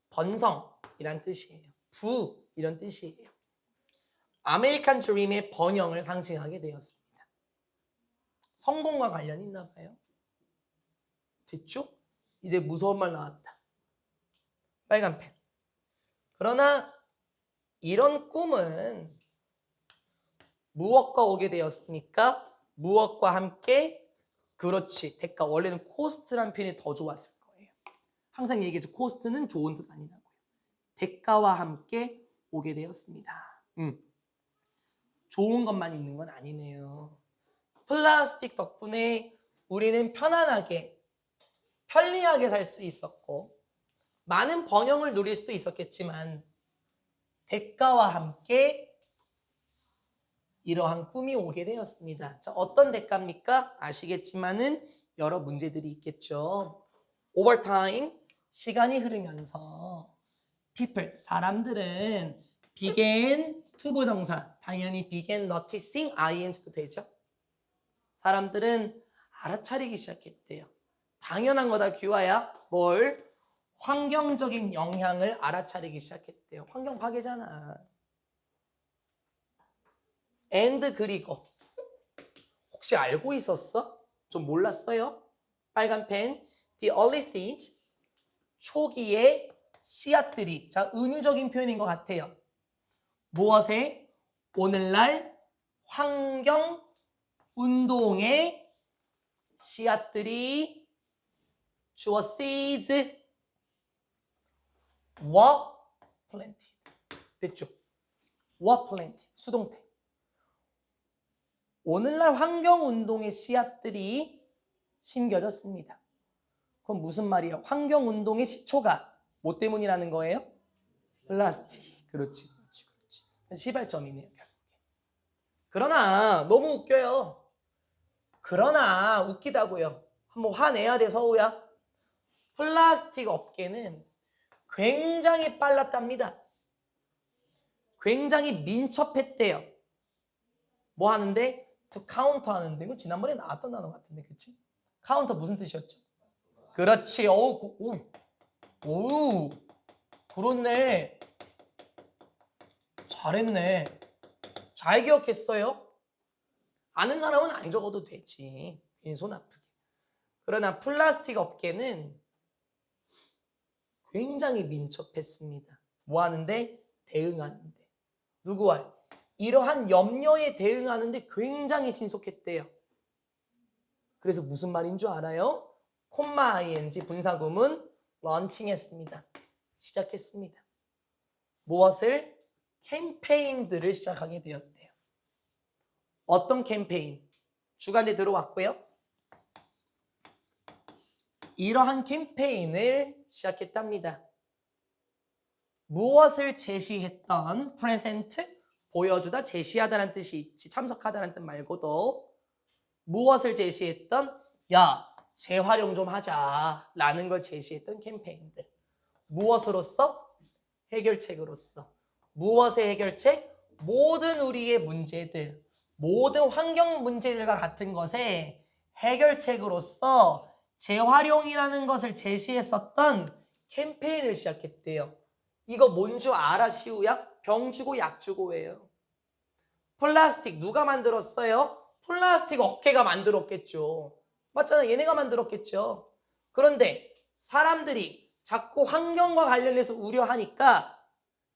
번성이란 뜻이에요. 부, 이런 뜻이에요. 아메리칸 드림의 번영을 상징하게 되었습니다. 성공과 관련이 있나 봐요. 됐죠? 이제 무서운 말 나왔다. 빨간 펜. 그러나 이런 꿈은 무엇과 오게 되었습니까? 무엇과 함께? 그렇지. 대가. 원래는 코스트란 표현이 더 좋았을 거예요. 항상 얘기했죠. 코스트는 좋은 뜻 아니라고요. 대가와 함께 오게 되었습니다. 좋은 것만 있는 건 아니네요. 플라스틱 덕분에 우리는 편안하게, 편리하게 살 수 있었고 많은 번영을 누릴 수도 있었겠지만 대가와 함께 이러한 꿈이 오게 되었습니다. 자, 어떤 대가입니까? 아시겠지만은 여러 문제들이 있겠죠. Over time, 시간이 흐르면서 people, 사람들은 began to 부정사, 당연히 began noticing ing도 되죠. 사람들은 알아차리기 시작했대요. 당연한 거다 규화야. 뭘? 환경적인 영향을 알아차리기 시작했대요. 환경 파괴잖아. and 그리고 혹시 알고 있었어? 좀 몰랐어요? 빨간 펜. The early seeds, 초기의 씨앗들이. 자, 은유적인 표현인 것 같아요. 무엇에? 오늘날 환경 운동의 씨앗들이 주어 seeds were planted. 됐죠? were planted. 수동태. 오늘날 환경운동의 씨앗들이 심겨졌습니다. 그럼 무슨 말이에요? 환경운동의 시초가 뭐 때문이라는 거예요? 플라스틱. 그렇지. 시발점이네요. 그러나 너무 웃겨요. 그러나 웃기다고요. 한번 화내야 돼, 서우야. 플라스틱 업계는 굉장히 빨랐답니다. 굉장히 민첩했대요. 뭐 하는데? 또 카운터 하는데. 이거 지난번에 나왔던 단어 같은데, 그치? 카운터 무슨 뜻이었죠? 그렇지. 오, 그렇네. 잘했네. 잘 기억했어요. 아는 사람은 안 적어도 되지. 괜히 손 아프게. 그러나 플라스틱 업계는 굉장히 민첩했습니다. 뭐 하는데? 대응하는데. 누구와? 이러한 염려에 대응하는데 굉장히 신속했대요. 그래서 무슨 말인 줄 알아요? 콤마 ing 분사구문 런칭했습니다. 시작했습니다. 무엇을? 캠페인들을 시작하게 되었대요. 어떤 캠페인? 주간에 들어왔고요. 이러한 캠페인을 시작했답니다. 무엇을 제시했던? 프레젠트? 보여주다, 제시하다라는 뜻이 있지. 참석하다라는 뜻 말고도 무엇을 제시했던? 야, 재활용 좀 하자 라는 걸 제시했던 캠페인들. 무엇으로서? 해결책으로서. 무엇의 해결책? 모든 우리의 문제들, 모든 환경 문제들과 같은 것에 해결책으로서 재활용이라는 것을 제시했었던 캠페인을 시작했대요. 이거 뭔 줄 알아, 시우야? 병 주고 약 주고예요. 플라스틱 누가 만들었어요? 플라스틱 업계가 만들었겠죠. 맞잖아. 얘네가 만들었겠죠. 그런데 사람들이 자꾸 환경과 관련해서 우려하니까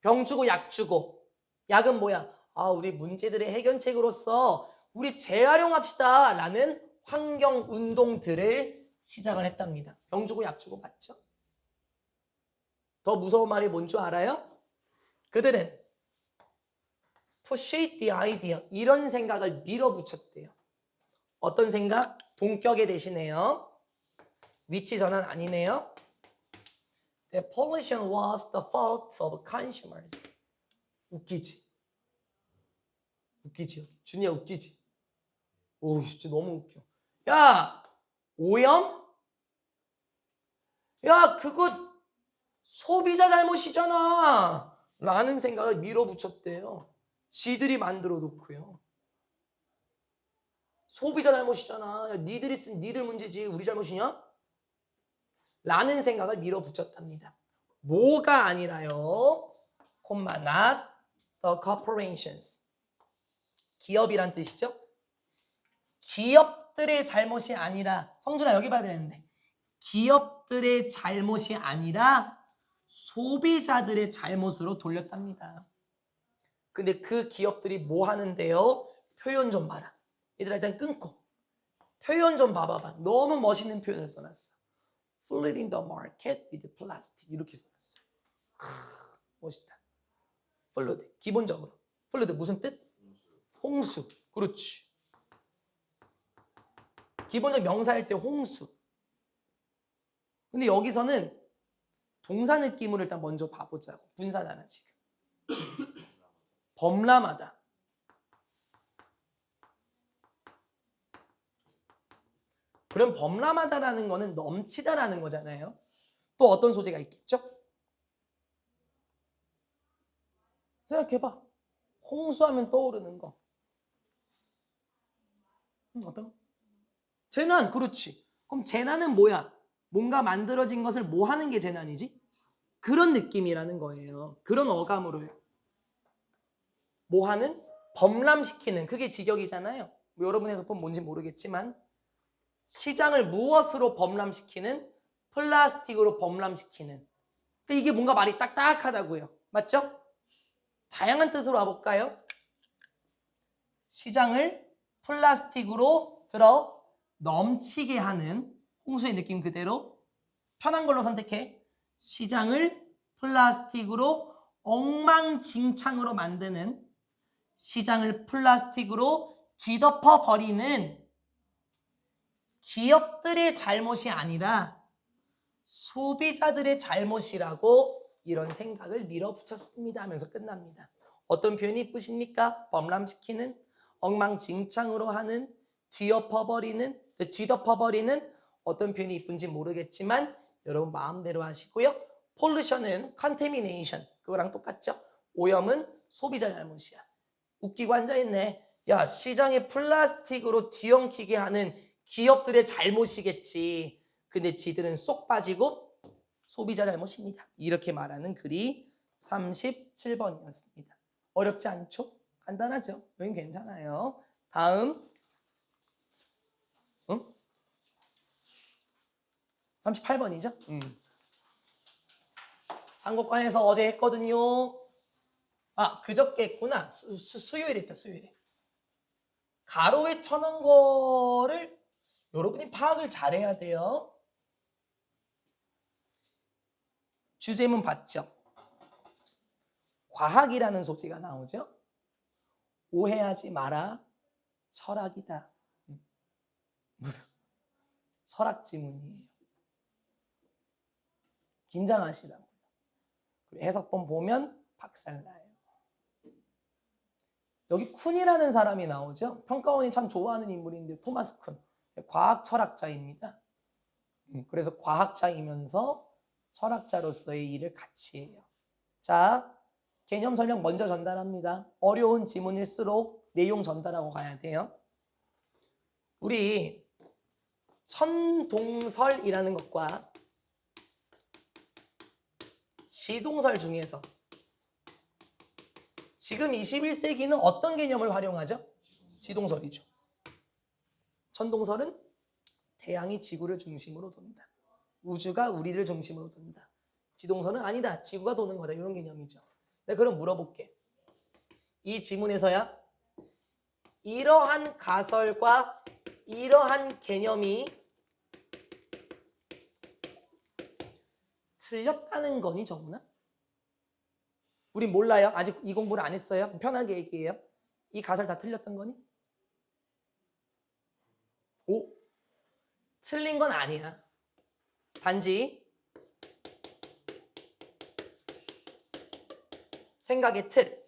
병 주고 약 주고. 약은 뭐야? 우리 문제들의 해결책으로서 우리 재활용합시다 라는 환경 운동들을 시작을 했답니다. 병 주고 약 주고 맞죠? 더 무서운 말이 뭔 줄 알아요? 그들은 push the idea 이런 생각을 밀어붙였대요. 어떤 생각? 동격에 대신해요. 위치 전환 아니네요. The pollution was the fault of consumers. 웃기지? 웃기지? 준이야 웃기지? 오 진짜 너무 웃겨. 야 오염? 야 그거 소비자 잘못이잖아 라는 생각을 밀어붙였대요. 지들이 만들어 놓고요. 소비자 잘못이잖아. 야, 니들이 쓴 니들 문제지 우리 잘못이냐? 라는 생각을 밀어붙였답니다. 뭐가 아니라요? not the corporations. 기업이란 뜻이죠. 기업들의 잘못이 아니라 성준아 여기 봐야 되는데 기업들의 잘못이 아니라 소비자들의 잘못으로 돌렸답니다. 근데 그 기업들이 뭐 하는데요? 표현 좀 봐라. 얘들아 일단 끊고 표현 좀 봐봐봐. 너무 멋있는 표현을 써놨어. Flooding the market with plastic 이렇게 써놨어. 멋있다. Flood 기본적으로 Flood 무슨 뜻? 홍수. 그렇지. 기본적 명사일 때 홍수. 근데 여기서는 동사 느낌으로 일단 먼저 봐보자고. 분사잖아 지금. 범람하다. 그럼 범람하다라는 거는 넘치다라는 거잖아요. 또 어떤 소재가 있겠죠? 생각해봐. 홍수하면 떠오르는 거. 어떤 거? 재난. 그렇지. 그럼 재난은 뭐야? 뭔가 만들어진 것을 뭐 하는 게 재난이지? 그런 느낌이라는 거예요. 그런 어감으로요. 뭐 하는? 범람시키는. 그게 직역이잖아요. 뭐 여러분의 해석은 뭔지 모르겠지만 시장을 무엇으로 범람시키는? 플라스틱으로 범람시키는. 이게 뭔가 말이 딱딱하다고요. 맞죠? 다양한 뜻으로 와볼까요? 시장을 플라스틱으로 들어 넘치게 하는 홍수의 느낌 그대로 편한 걸로 선택해. 시장을 플라스틱으로 엉망진창으로 만드는 시장을 플라스틱으로 뒤덮어 버리는 기업들의 잘못이 아니라 소비자들의 잘못이라고 이런 생각을 밀어붙였습니다 하면서 끝납니다. 어떤 표현이 이쁘십니까? 범람시키는, 엉망진창으로 하는, 뒤덮어버리는 어떤 표현이 이쁜지 모르겠지만 여러분 마음대로 하시고요. 폴루션은 컨테미네이션 그거랑 똑같죠? 오염은 소비자 잘못이야. 웃기고 앉아있네. 야 시장에 플라스틱으로 뒤엉키게 하는 기업들의 잘못이겠지. 근데 지들은 쏙 빠지고 소비자 잘못입니다. 이렇게 말하는 글이 37번이었습니다. 어렵지 않죠? 간단하죠? 여긴 괜찮아요. 다음 38번이죠? 상고관에서 어제 했거든요. 그저께 했구나. 수요일에 했다. 수요일에. 가로에 쳐놓은 거를 여러분이 파악을 잘해야 돼요. 주제문 봤죠? 과학이라는 소재가 나오죠? 오해하지 마라. 철학이다. 철학 지문이에요. 긴장하시라고요. 해석본 보면 박살나요. 여기 쿤이라는 사람이 나오죠? 평가원이 참 좋아하는 인물인데 토마스 쿤. 과학 철학자입니다. 그래서 과학자이면서 철학자로서의 일을 같이 해요. 자, 개념 설명 먼저 전달합니다. 어려운 지문일수록 내용 전달하고 가야 돼요. 우리 천동설이라는 것과 지동설 중에서 지금 21세기는 어떤 개념을 활용하죠? 지동설이죠. 천동설은 태양이 지구를 중심으로 돈다. 우주가 우리를 중심으로 돈다. 지동설은 아니다. 지구가 도는 거다. 이런 개념이죠. 내가 그럼 물어볼게. 이 지문에서야 이러한 가설과 이러한 개념이 틀렸다는 거니 정훈아? 우린 몰라요. 아직 이 공부를 안 했어요. 편하게 얘기해요. 이 가설 다 틀렸던 거니? 오, 틀린 건 아니야. 단지 생각의 틀,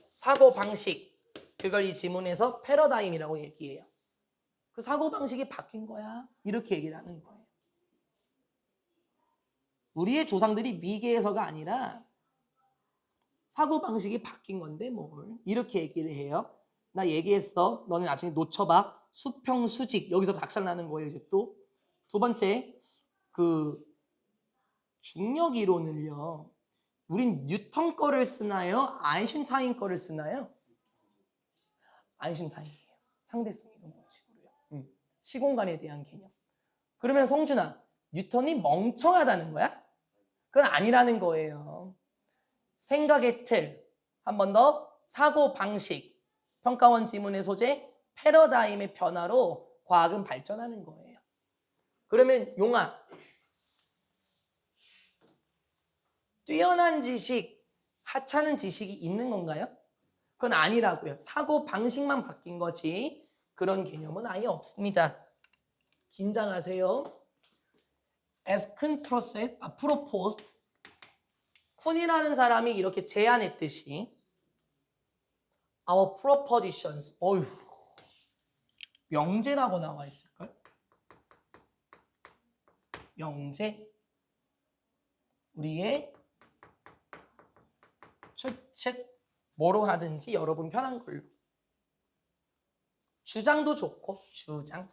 사고방식, 그걸 이 지문에서 패러다임이라고 얘기해요. 그 사고방식이 바뀐 거야. 이렇게 얘기를 하는 거예요. 우리의 조상들이 미개해서가 아니라 사고방식이 바뀐 건데 뭘. 이렇게 얘기를 해요. 나 얘기했어. 너는 나중에 놓쳐봐. 수평수직. 여기서 각살나는 거예요. 이제 또. 두 번째, 그 중력 이론을요. 우린 뉴턴 거를 쓰나요? 아인슈타인 거를 쓰나요? 아인슈타인이에요. 상대성 이론 방식으로요. 시공간에 대한 개념. 그러면 성준아, 뉴턴이 멍청하다는 거야? 그건 아니라는 거예요. 생각의 틀, 한 번 더 사고 방식, 평가원 지문의 소재, 패러다임의 변화로 과학은 발전하는 거예요. 그러면 용아, 뛰어난 지식, 하찮은 지식이 있는 건가요? 그건 아니라고요. 사고 방식만 바뀐 거지 그런 개념은 아예 없습니다. 긴장하세요. As Kuhn proposed, 쿤이라는 사람이 이렇게 제안했듯이 Our propositions, 어휴, 명제라고 나와 있을걸? 명제, 우리의 추측, 뭐로 하든지 여러분 편한 걸로. 주장도 좋고 주장.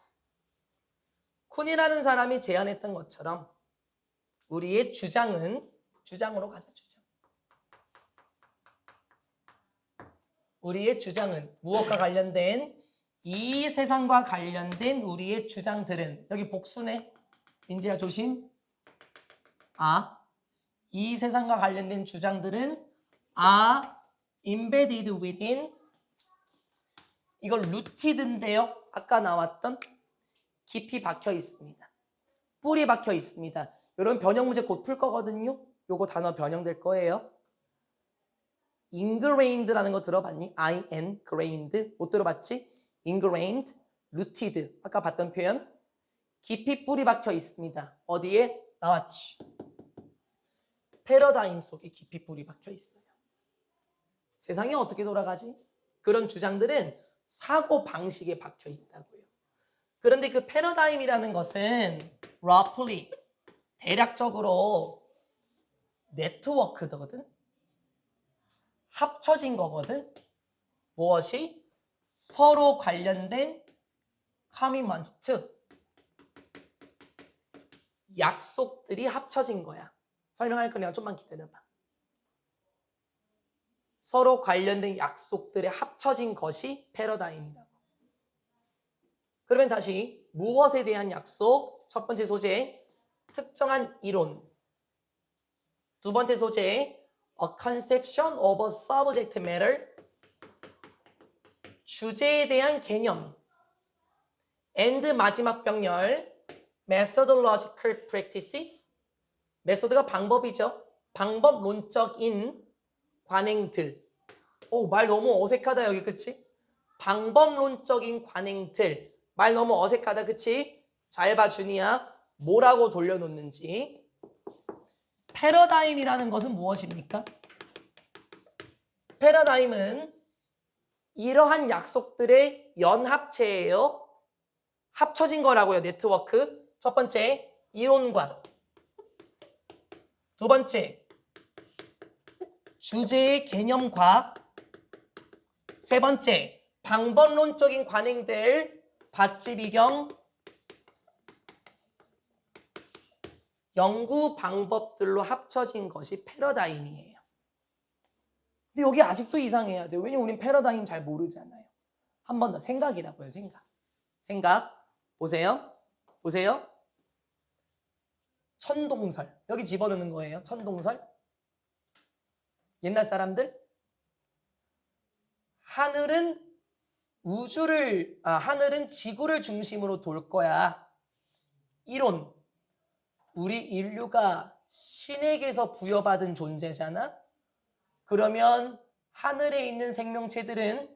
쿤이라는 사람이 제안했던 것처럼 우리의 주장은 주장으로 가자. 주장. 우리의 주장은 무엇과 관련된 이 세상과 관련된 우리의 주장들은 여기 복수네. 민지야 조심. 이 세상과 관련된 주장들은 are embedded within, 이걸 rooted인데요. 아까 나왔던 깊이 박혀 있습니다. 뿌리 박혀 있습니다. 여러분 변형 문제 곧 풀 거거든요. 요거 단어 변형될 거예요. ingrained라는 거 들어봤니? ingrained 못 들어봤지? ingrained, rooted 아까 봤던 표현. 깊이 뿌리 박혀 있습니다. 어디에? 나왔지. 패러다임 속에 깊이 뿌리 박혀 있어요. 세상이 어떻게 돌아가지? 그런 주장들은 사고 방식에 박혀 있다고요. 그런데 그 패러다임이라는 것은 roughly, 대략적으로 네트워크거든. 합쳐진 거거든. 무엇이? 서로 관련된 commitment, 약속들이 합쳐진 거야. 설명할 거니까 좀만 기다려봐. 서로 관련된 약속들이 합쳐진 것이 패러다임이라고. 그러면 다시 무엇에 대한 약속? 첫 번째 소재, 특정한 이론. 두 번째 소재, a conception of a subject matter. 주제에 대한 개념. and 마지막 병렬, methodological practices. 메소드가 방법이죠. 방법론적인 관행들. 말 너무 어색하다 여기 그치? 방법론적인 관행들. 말 너무 어색하다 그치? 잘 봐 준이야. 뭐라고 돌려놓는지. 패러다임이라는 것은 무엇입니까? 패러다임은 이러한 약속들의 연합체예요. 합쳐진 거라고요. 네트워크. 첫 번째 이론과, 두 번째 주제의 개념과, 세 번째 방법론적인 관행들, 받지 비경, 연구 방법들로 합쳐진 것이 패러다임이에요. 근데 여기 아직도 이상해야 돼요. 왜냐면 우린 패러다임 잘 모르잖아요. 한 번 더 생각이라고요. 생각. 보세요. 천동설. 여기 집어넣는 거예요. 천동설. 옛날 사람들 하늘은 하늘은 지구를 중심으로 돌 거야. 이론. 우리 인류가 신에게서 부여받은 존재잖아. 그러면 하늘에 있는 생명체들은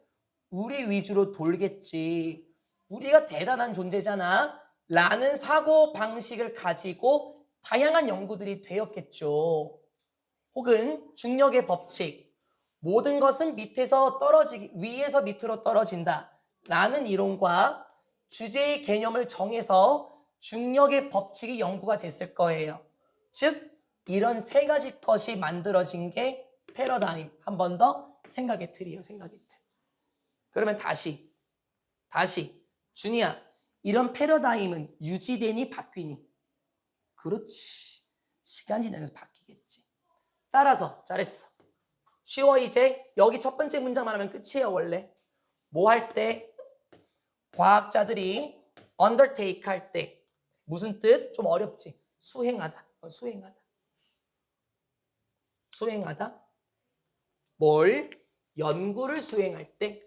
우리 위주로 돌겠지. 우리가 대단한 존재잖아. 라는 사고 방식을 가지고 다양한 연구들이 되었겠죠. 혹은 중력의 법칙. 모든 것은 위에서 밑으로 떨어진다. 라는 이론과 주제의 개념을 정해서 중력의 법칙이 연구가 됐을 거예요. 즉, 이런 세 가지 것이 만들어진 게 패러다임. 한 번 더 생각의 틀이에요. 생각의 틀. 그러면 다시 준이야, 이런 패러다임은 유지되니 바뀌니? 그렇지. 시간 지나면서 바뀌겠지. 따라서 잘했어. 쉬워. 이제 여기 첫 번째 문장만 하면 끝이에요. 원래 뭐 할 때? 과학자들이 undertake 할 때 무슨 뜻? 좀 어렵지. 수행하다. 수행하다. 뭘? 연구를 수행할 때.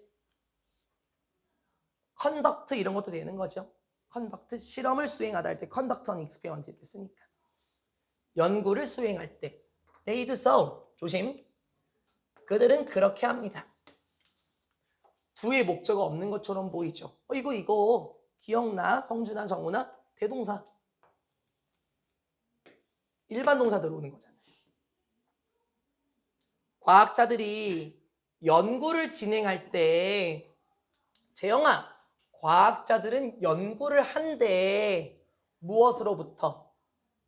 conduct 이런 것도 되는 거죠. conduct, 실험을 수행하다 할 때 conduct an experiment 이렇게 쓰니까. 연구를 수행할 때. they do so. 조심. 그들은 그렇게 합니다. 두의 목적어 없는 것처럼 보이죠. 이거 기억나? 성준아, 정훈아? 대동사. 일반 동사 들어오는 거잖아요. 과학자들이 연구를 진행할 때, 재영아, 과학자들은 연구를 한대. 무엇으로부터?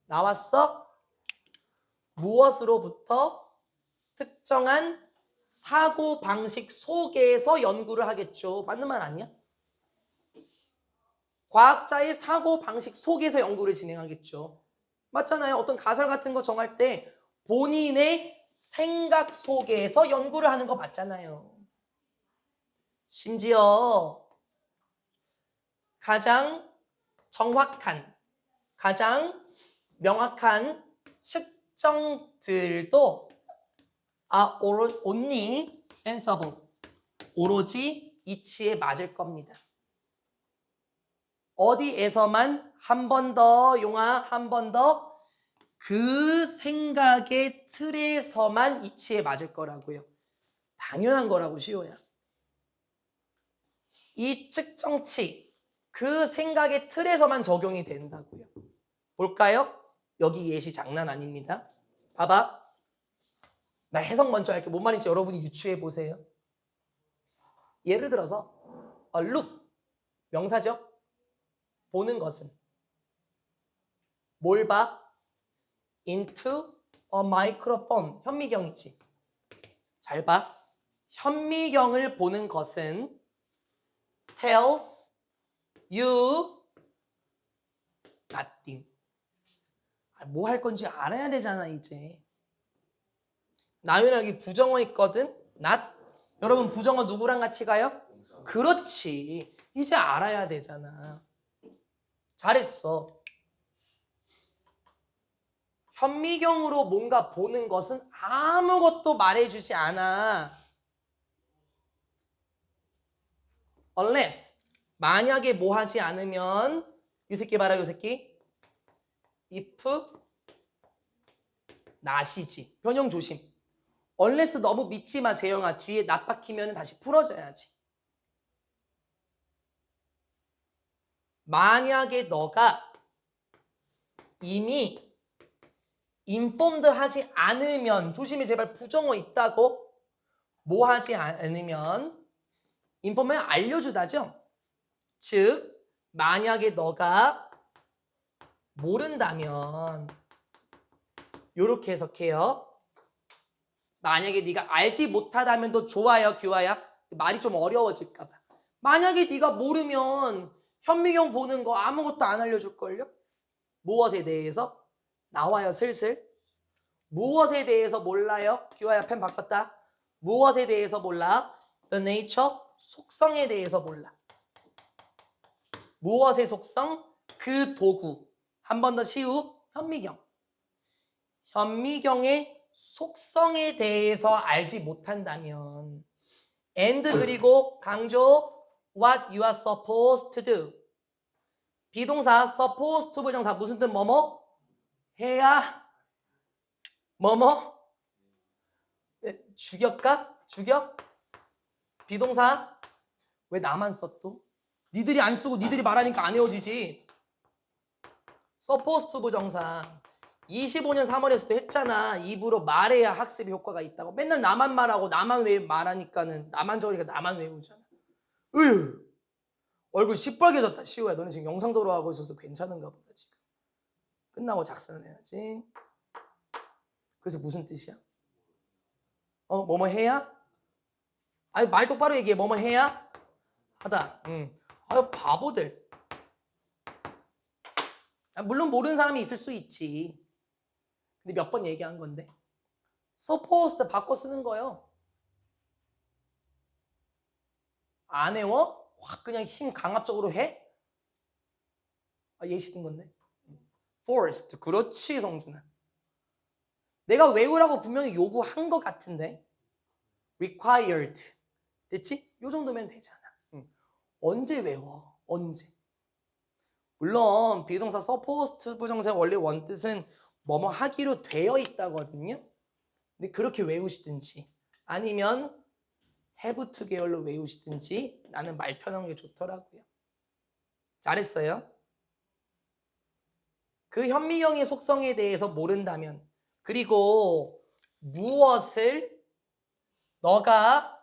나왔어? 무엇으로부터? 특정한 사고 방식 속에서 연구를 하겠죠. 맞는 말 아니야? 과학자의 사고 방식 속에서 연구를 진행하겠죠. 맞잖아요. 어떤 가설 같은 거 정할 때 본인의 생각 속에서 연구를 하는 거 맞잖아요. 심지어 가장 정확한, 가장 명확한 측정들도 only sensible, 오로지 이치에 맞을 겁니다. 어디에서만? 한 번 더, 용아, 한 번 더. 그 생각의 틀에서만 이치에 맞을 거라고요. 당연한 거라고, 시호야. 이 측정치, 그 생각의 틀에서만 적용이 된다고요. 볼까요? 여기 예시 장난 아닙니다. 봐봐. 나 해석 먼저 할게. 뭔 말인지 여러분이 유추해 보세요. 예를 들어서 look, 명사죠. 보는 것은 뭘 봐? into a microphone. 현미경이지. 잘 봐. 현미경을 보는 것은 tells you nothing. 뭐 할 건지 알아야 되잖아, 이제. 나윤아, 여기 부정어 있거든? not. 여러분, 부정어 누구랑 같이 가요? 그렇지. 이제 알아야 되잖아. 잘했어. 현미경으로 뭔가 보는 것은 아무것도 말해주지 않아. unless, 만약에 뭐 하지 않으면, 이 새끼 봐라, 이 새끼. if, not이지. 변형 조심. unless 너무 믿지 마, 재영아. 뒤에 not 박히면 다시 풀어줘야지. 만약에 너가 이미 informed 하지 않으면, 조심히 제발 부정어 있다고. 뭐 하지 않으면, inform면 알려주다죠. 즉, 만약에 너가 모른다면, 요렇게 해석해요. 만약에 네가 알지 못하다면 더 좋아요, 규아야. 말이 좀 어려워질까 봐. 만약에 네가 모르면 현미경 보는 거 아무것도 안 알려줄걸요? 무엇에 대해서? 나와요, 슬슬. 무엇에 대해서 몰라요? 규아야, 펜 바꿨다. 무엇에 대해서 몰라? The nature, 속성에 대해서 몰라. 무엇의 속성? 그 도구. 한 번 더 시우, 현미경. 현미경의 속성에 대해서 알지 못한다면 and 그리고 강조 what you are supposed to do. 비동사 supposed to 부정사 무슨 뜻 뭐뭐? 해야 뭐뭐? 주격가? 주격? 비동사? 왜 나만 써 또? 니들이 안 쓰고 니들이 말하니까 안 외워지지. supposed to 부정사 25년 3월에서도 했잖아. 입으로 말해야 학습에 효과가 있다고. 맨날 나만 말하고 나만 말하니까는 나만 적으니까 나만 외우잖아. 으유 얼굴 시뻘개졌다. 시우야 너네 지금 영상 도로하고 있어서 괜찮은가 보다 지금. 끝나고 작성을 해야지. 그래서 무슨 뜻이야? 뭐뭐 해야? 아니 말 똑바로 얘기해. 뭐뭐 해야? 하다. 아유 바보들. 물론 모르는 사람이 있을 수 있지. 근데 몇 번 얘기한 건데. supposed 바꿔 쓰는 거예요. 안 외워? 확 그냥 힘 강압적으로 해? 예시 든 건데. forced. 그렇지 성준아. 내가 외우라고 분명히 요구한 것 같은데. required. 됐지? 요 정도면 되잖아. 언제 외워? 언제? 물론 비동사 supposed 부정사의 원래 원뜻은 뭐뭐 하기로 되어 있다거든요. 근데 그렇게 외우시든지 아니면 have to 계열로 외우시든지 나는 말 편한 게 좋더라고요. 잘했어요. 그 현미경의 속성에 대해서 모른다면 그리고 무엇을 너가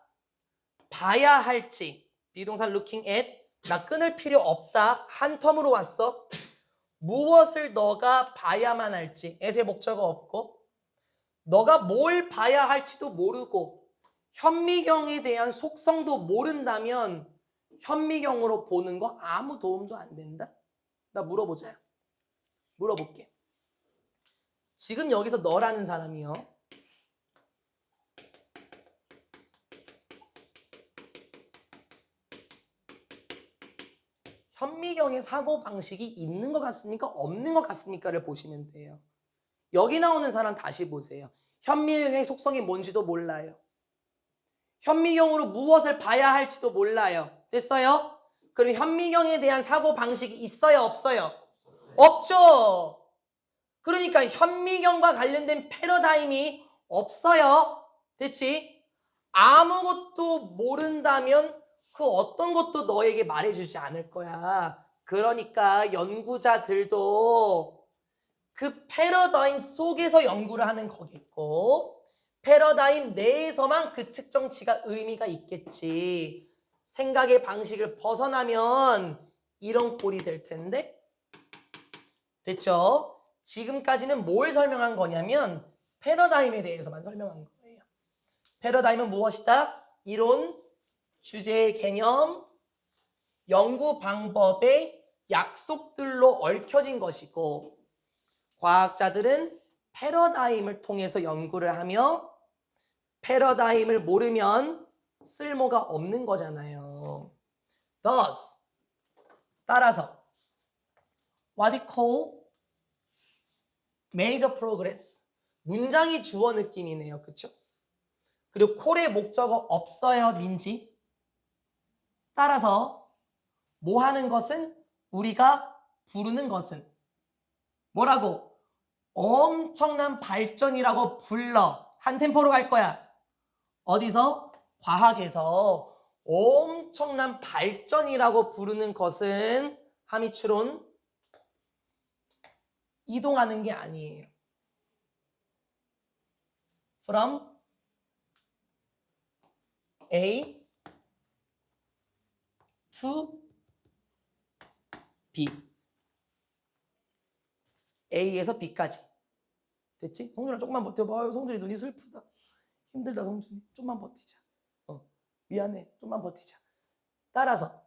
봐야 할지 비동사 looking at 나 끊을 필요 없다. 한 텀으로 왔어. 무엇을 너가 봐야만 할지 에세 목적어 없고 너가 뭘 봐야 할지도 모르고 현미경에 대한 속성도 모른다면 현미경으로 보는 거 아무 도움도 안 된다? 나 물어보자. 물어볼게. 지금 여기서 너라는 사람이요. 현미경의 사고방식이 있는 것 같습니까? 없는 것 같습니까?를 보시면 돼요. 여기 나오는 사람 다시 보세요. 현미경의 속성이 뭔지도 몰라요. 현미경으로 무엇을 봐야 할지도 몰라요. 됐어요? 그럼 현미경에 대한 사고방식이 있어요? 없어요? 없죠. 그러니까 현미경과 관련된 패러다임이 없어요. 됐지? 아무것도 모른다면 그 어떤 것도 너에게 말해주지 않을 거야. 그러니까 연구자들도 그 패러다임 속에서 연구를 하는 거겠고 패러다임 내에서만 그 측정치가 의미가 있겠지. 생각의 방식을 벗어나면 이런 꼴이 될 텐데 됐죠? 지금까지는 뭘 설명한 거냐면 패러다임에 대해서만 설명한 거예요. 패러다임은 무엇이다? 이론, 주제, 개념, 연구 방법의 약속들로 얽혀진 것이고 과학자들은 패러다임을 통해서 연구를 하며 패러다임을 모르면 쓸모가 없는 거잖아요. Thus, 따라서 what we call major progress 문장이 주어 느낌이네요. 그쵸? 그리고 call의 목적어 없어요. 민지. 따라서 뭐 하는 것은 우리가 부르는 것은 뭐라고? 엄청난 발전이라고 불러. 한 템포로 갈 거야. 어디서? 과학에서 엄청난 발전이라고 부르는 것은 함의추론 이동하는 게 아니에요. From A to B. A에서 B까지. 됐지? 성준아 조금만 버텨봐. 성준이 눈이 슬프다. 힘들다 성준이. 좀만 버티자. 미안해. 좀만 버티자. 따라서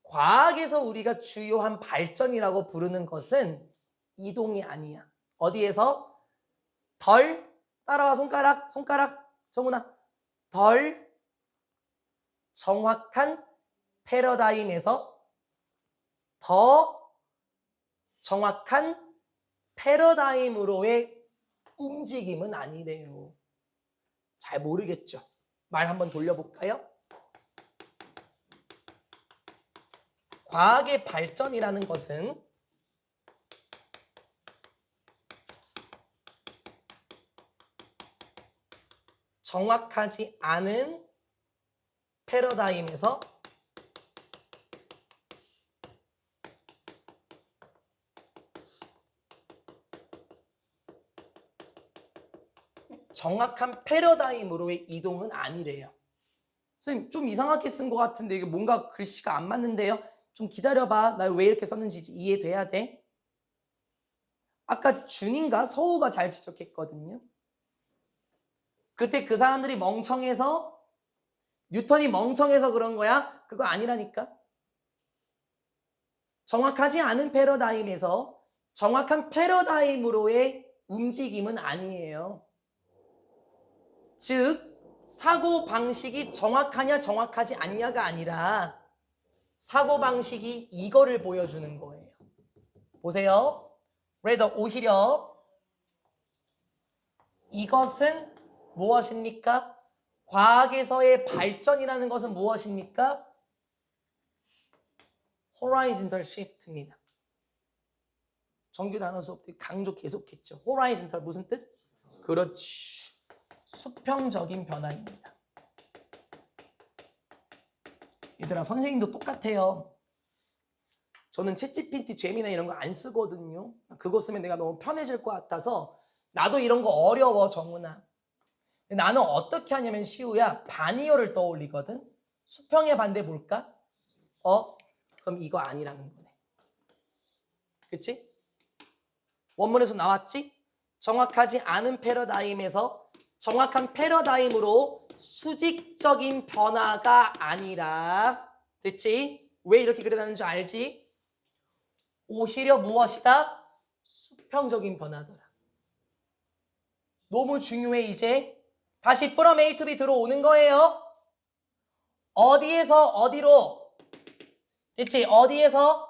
과학에서 우리가 주요한 발전이라고 부르는 것은 이동이 아니야. 어디에서? 덜 따라와 손가락 정훈아 덜 정확한 패러다임에서 더 정확한 패러다임으로의 움직임은 아니래요. 잘 모르겠죠? 말 한번 돌려볼까요? 과학의 발전이라는 것은 정확하지 않은 패러다임에서 정확한 패러다임으로의 이동은 아니래요. 선생님 좀 이상하게 쓴 것 같은데 이게 뭔가 글씨가 안 맞는데요? 좀 기다려봐. 나 왜 이렇게 썼는지 이해돼야 돼. 아까 준인가 서우가 잘 지적했거든요. 그때 그 사람들이 멍청해서 뉴턴이 멍청해서 그런 거야? 그거 아니라니까. 정확하지 않은 패러다임에서 정확한 패러다임으로의 움직임은 아니에요. 즉 사고방식이 정확하냐 정확하지 않냐가 아니라 사고방식이 이거를 보여주는 거예요. 보세요. rather 오히려 이것은 무엇입니까? 과학에서의 발전이라는 것은 무엇입니까? horizontal shift입니다. 정규 단어 수업 때 강조 계속했죠. horizontal 무슨 뜻? 그렇지. 수평적인 변화입니다. 얘들아 선생님도 똑같아요. 저는 챗GPT, 제미나 이런 거 안 쓰거든요. 그거 쓰면 내가 너무 편해질 것 같아서 나도 이런 거 어려워 정훈아. 나는 어떻게 하냐면 시우야 반이어를 떠올리거든. 수평의 반대 뭘까? 그럼 이거 아니라는 거네. 그치? 원문에서 나왔지? 정확하지 않은 패러다임에서 정확한 패러다임으로 수직적인 변화가 아니라 됐지? 왜 이렇게 그려놨는 줄 알지? 오히려 무엇이다? 수평적인 변화더라. 너무 중요해. 이제 다시 from A to B 들어오는 거예요. 어디에서 어디로? 그치? 어디에서?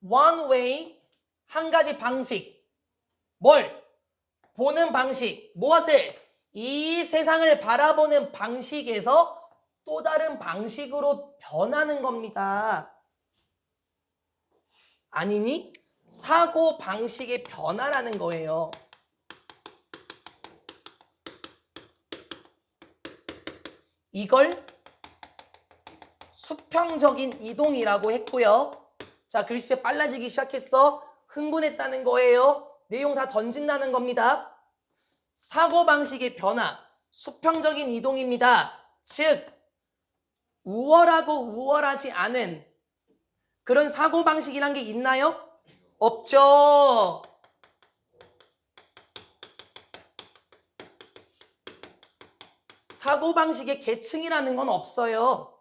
one way, 한 가지 방식. 뭘? 보는 방식. 무엇을? 이 세상을 바라보는 방식에서 또 다른 방식으로 변하는 겁니다. 아니니? 사고 방식의 변화라는 거예요. 이걸 수평적인 이동이라고 했고요. 자, 글씨 빨라지기 시작했어. 흥분했다는 거예요. 내용 다 던진다는 겁니다. 사고방식의 변화, 수평적인 이동입니다. 즉, 우월하고 우월하지 않은 그런 사고방식이란 게 있나요? 없죠. 사고방식의 계층이라는 건 없어요.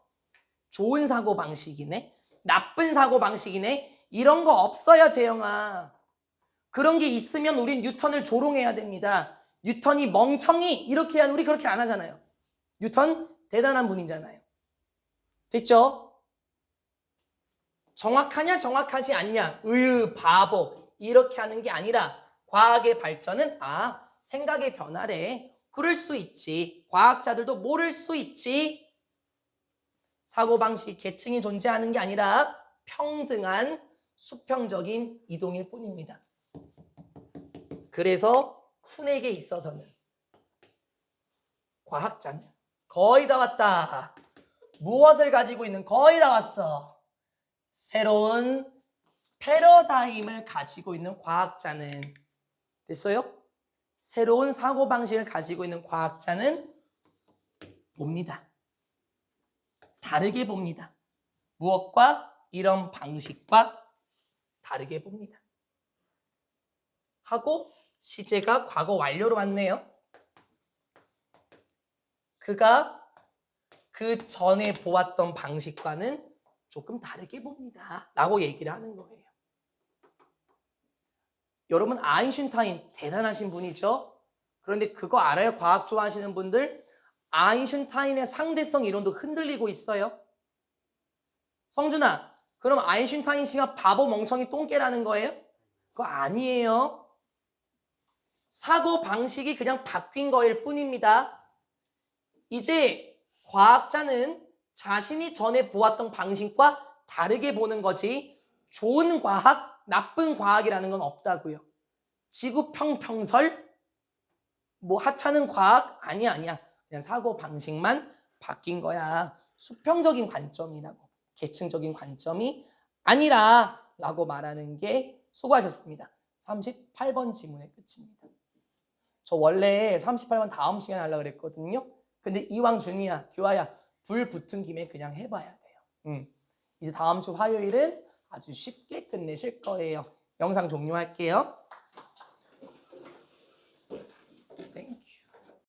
좋은 사고방식이네, 나쁜 사고방식이네, 이런 거 없어요, 재영아. 그런 게 있으면 우린 뉴턴을 조롱해야 됩니다. 뉴턴이 멍청이 이렇게 하는, 우리 그렇게 안 하잖아요. 뉴턴 대단한 분이잖아요. 됐죠? 정확하냐 정확하지 않냐, 바보, 이렇게 하는 게 아니라 과학의 발전은 생각의 변화래. 그럴 수 있지. 과학자들도 모를 수 있지. 사고방식 계층이 존재하는 게 아니라 평등한 수평적인 이동일 뿐입니다. 그래서 쿤에게 있어서는 과학자는 거의 다 왔다. 무엇을 가지고 있는? 거의 다 왔어. 새로운 패러다임을 가지고 있는 과학자는, 됐어요? 새로운 사고방식을 가지고 있는 과학자는 봅니다. 다르게 봅니다. 무엇과? 이런 방식과 다르게 봅니다. 하고 시제가 과거 완료로 왔네요. 그가 그 전에 보았던 방식과는 조금 다르게 봅니다. 라고 얘기를 하는 거예요. 여러분 아인슈타인 대단하신 분이죠. 그런데 그거 알아요? 과학 좋아하시는 분들? 아인슈타인의 상대성 이론도 흔들리고 있어요. 성준아, 그럼 아인슈타인 씨가 바보 멍청이 똥개라는 거예요? 그거 아니에요. 사고 방식이 그냥 바뀐 거일 뿐입니다. 이제 과학자는 자신이 전에 보았던 방식과 다르게 보는 거지 좋은 과학, 나쁜 과학이라는 건 없다고요. 지구 평평설, 뭐 하찮은 과학 아니야. 그냥 사고 방식만 바뀐 거야. 수평적인 관점이라고, 계층적인 관점이 아니라 라고 말하는 게 수고하셨습니다. 38번 지문의 끝입니다. 저 원래 38번 다음 시간에 하려고 그랬거든요. 근데 이왕 준이야, 규아야, 불 붙은 김에 그냥 해봐야 돼요. 이제 다음 주 화요일은 아주 쉽게 끝내실 거예요. 영상 종료할게요.